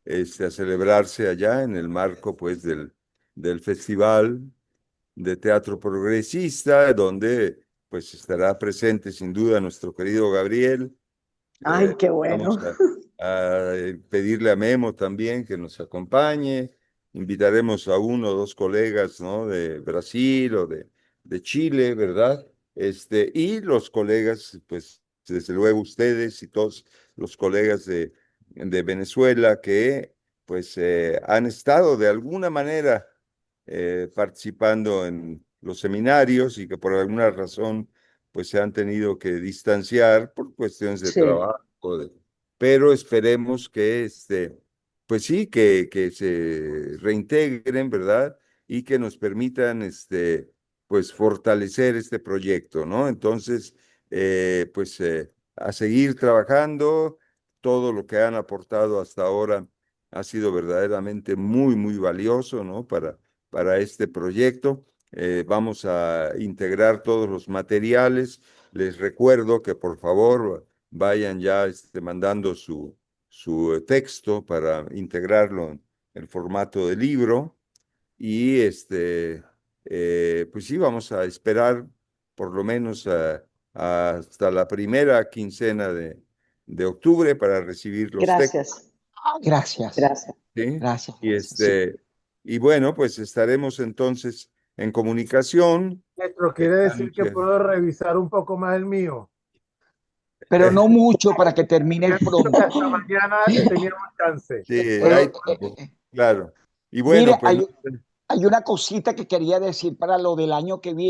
a celebrarse allá en el marco pues del Festival de Teatro Progresista, donde pues estará presente sin duda nuestro querido Gabriel. Ay, qué bueno. Vamos a pedirle a Memo también que nos acompañe. Invitaremos a uno o dos colegas, ¿no? De Brasil o de Chile, ¿verdad? Y los colegas, pues desde luego ustedes y todos los colegas de Venezuela que pues han estado de alguna manera participando en los seminarios y que por alguna razón pues se han tenido que distanciar por cuestiones de Sí. trabajo, pero esperemos que pues sí, que se reintegren, ¿verdad? Y que nos permitan pues fortalecer este proyecto, ¿no? Entonces, pues a seguir trabajando, todo lo que han aportado hasta ahora ha sido verdaderamente muy, muy valioso, ¿no? Para este proyecto. Vamos a integrar todos los materiales. Les recuerdo que por favor vayan ya mandando su texto para integrarlo en el formato de libro. Y pues sí, vamos a esperar por lo menos hasta la primera quincena de octubre para recibir los textos. Gracias. Gracias. Gracias. ¿Sí? Gracias. Y y bueno, pues estaremos entonces en comunicación. Maestro, quiere decir que puedo revisar un poco más el mío. Pero no mucho para que termine pronto. Hasta mañana teníamos chance. Sí, claro. Y bueno, mire, pues hay una cosita que quería decir para lo del año que viene.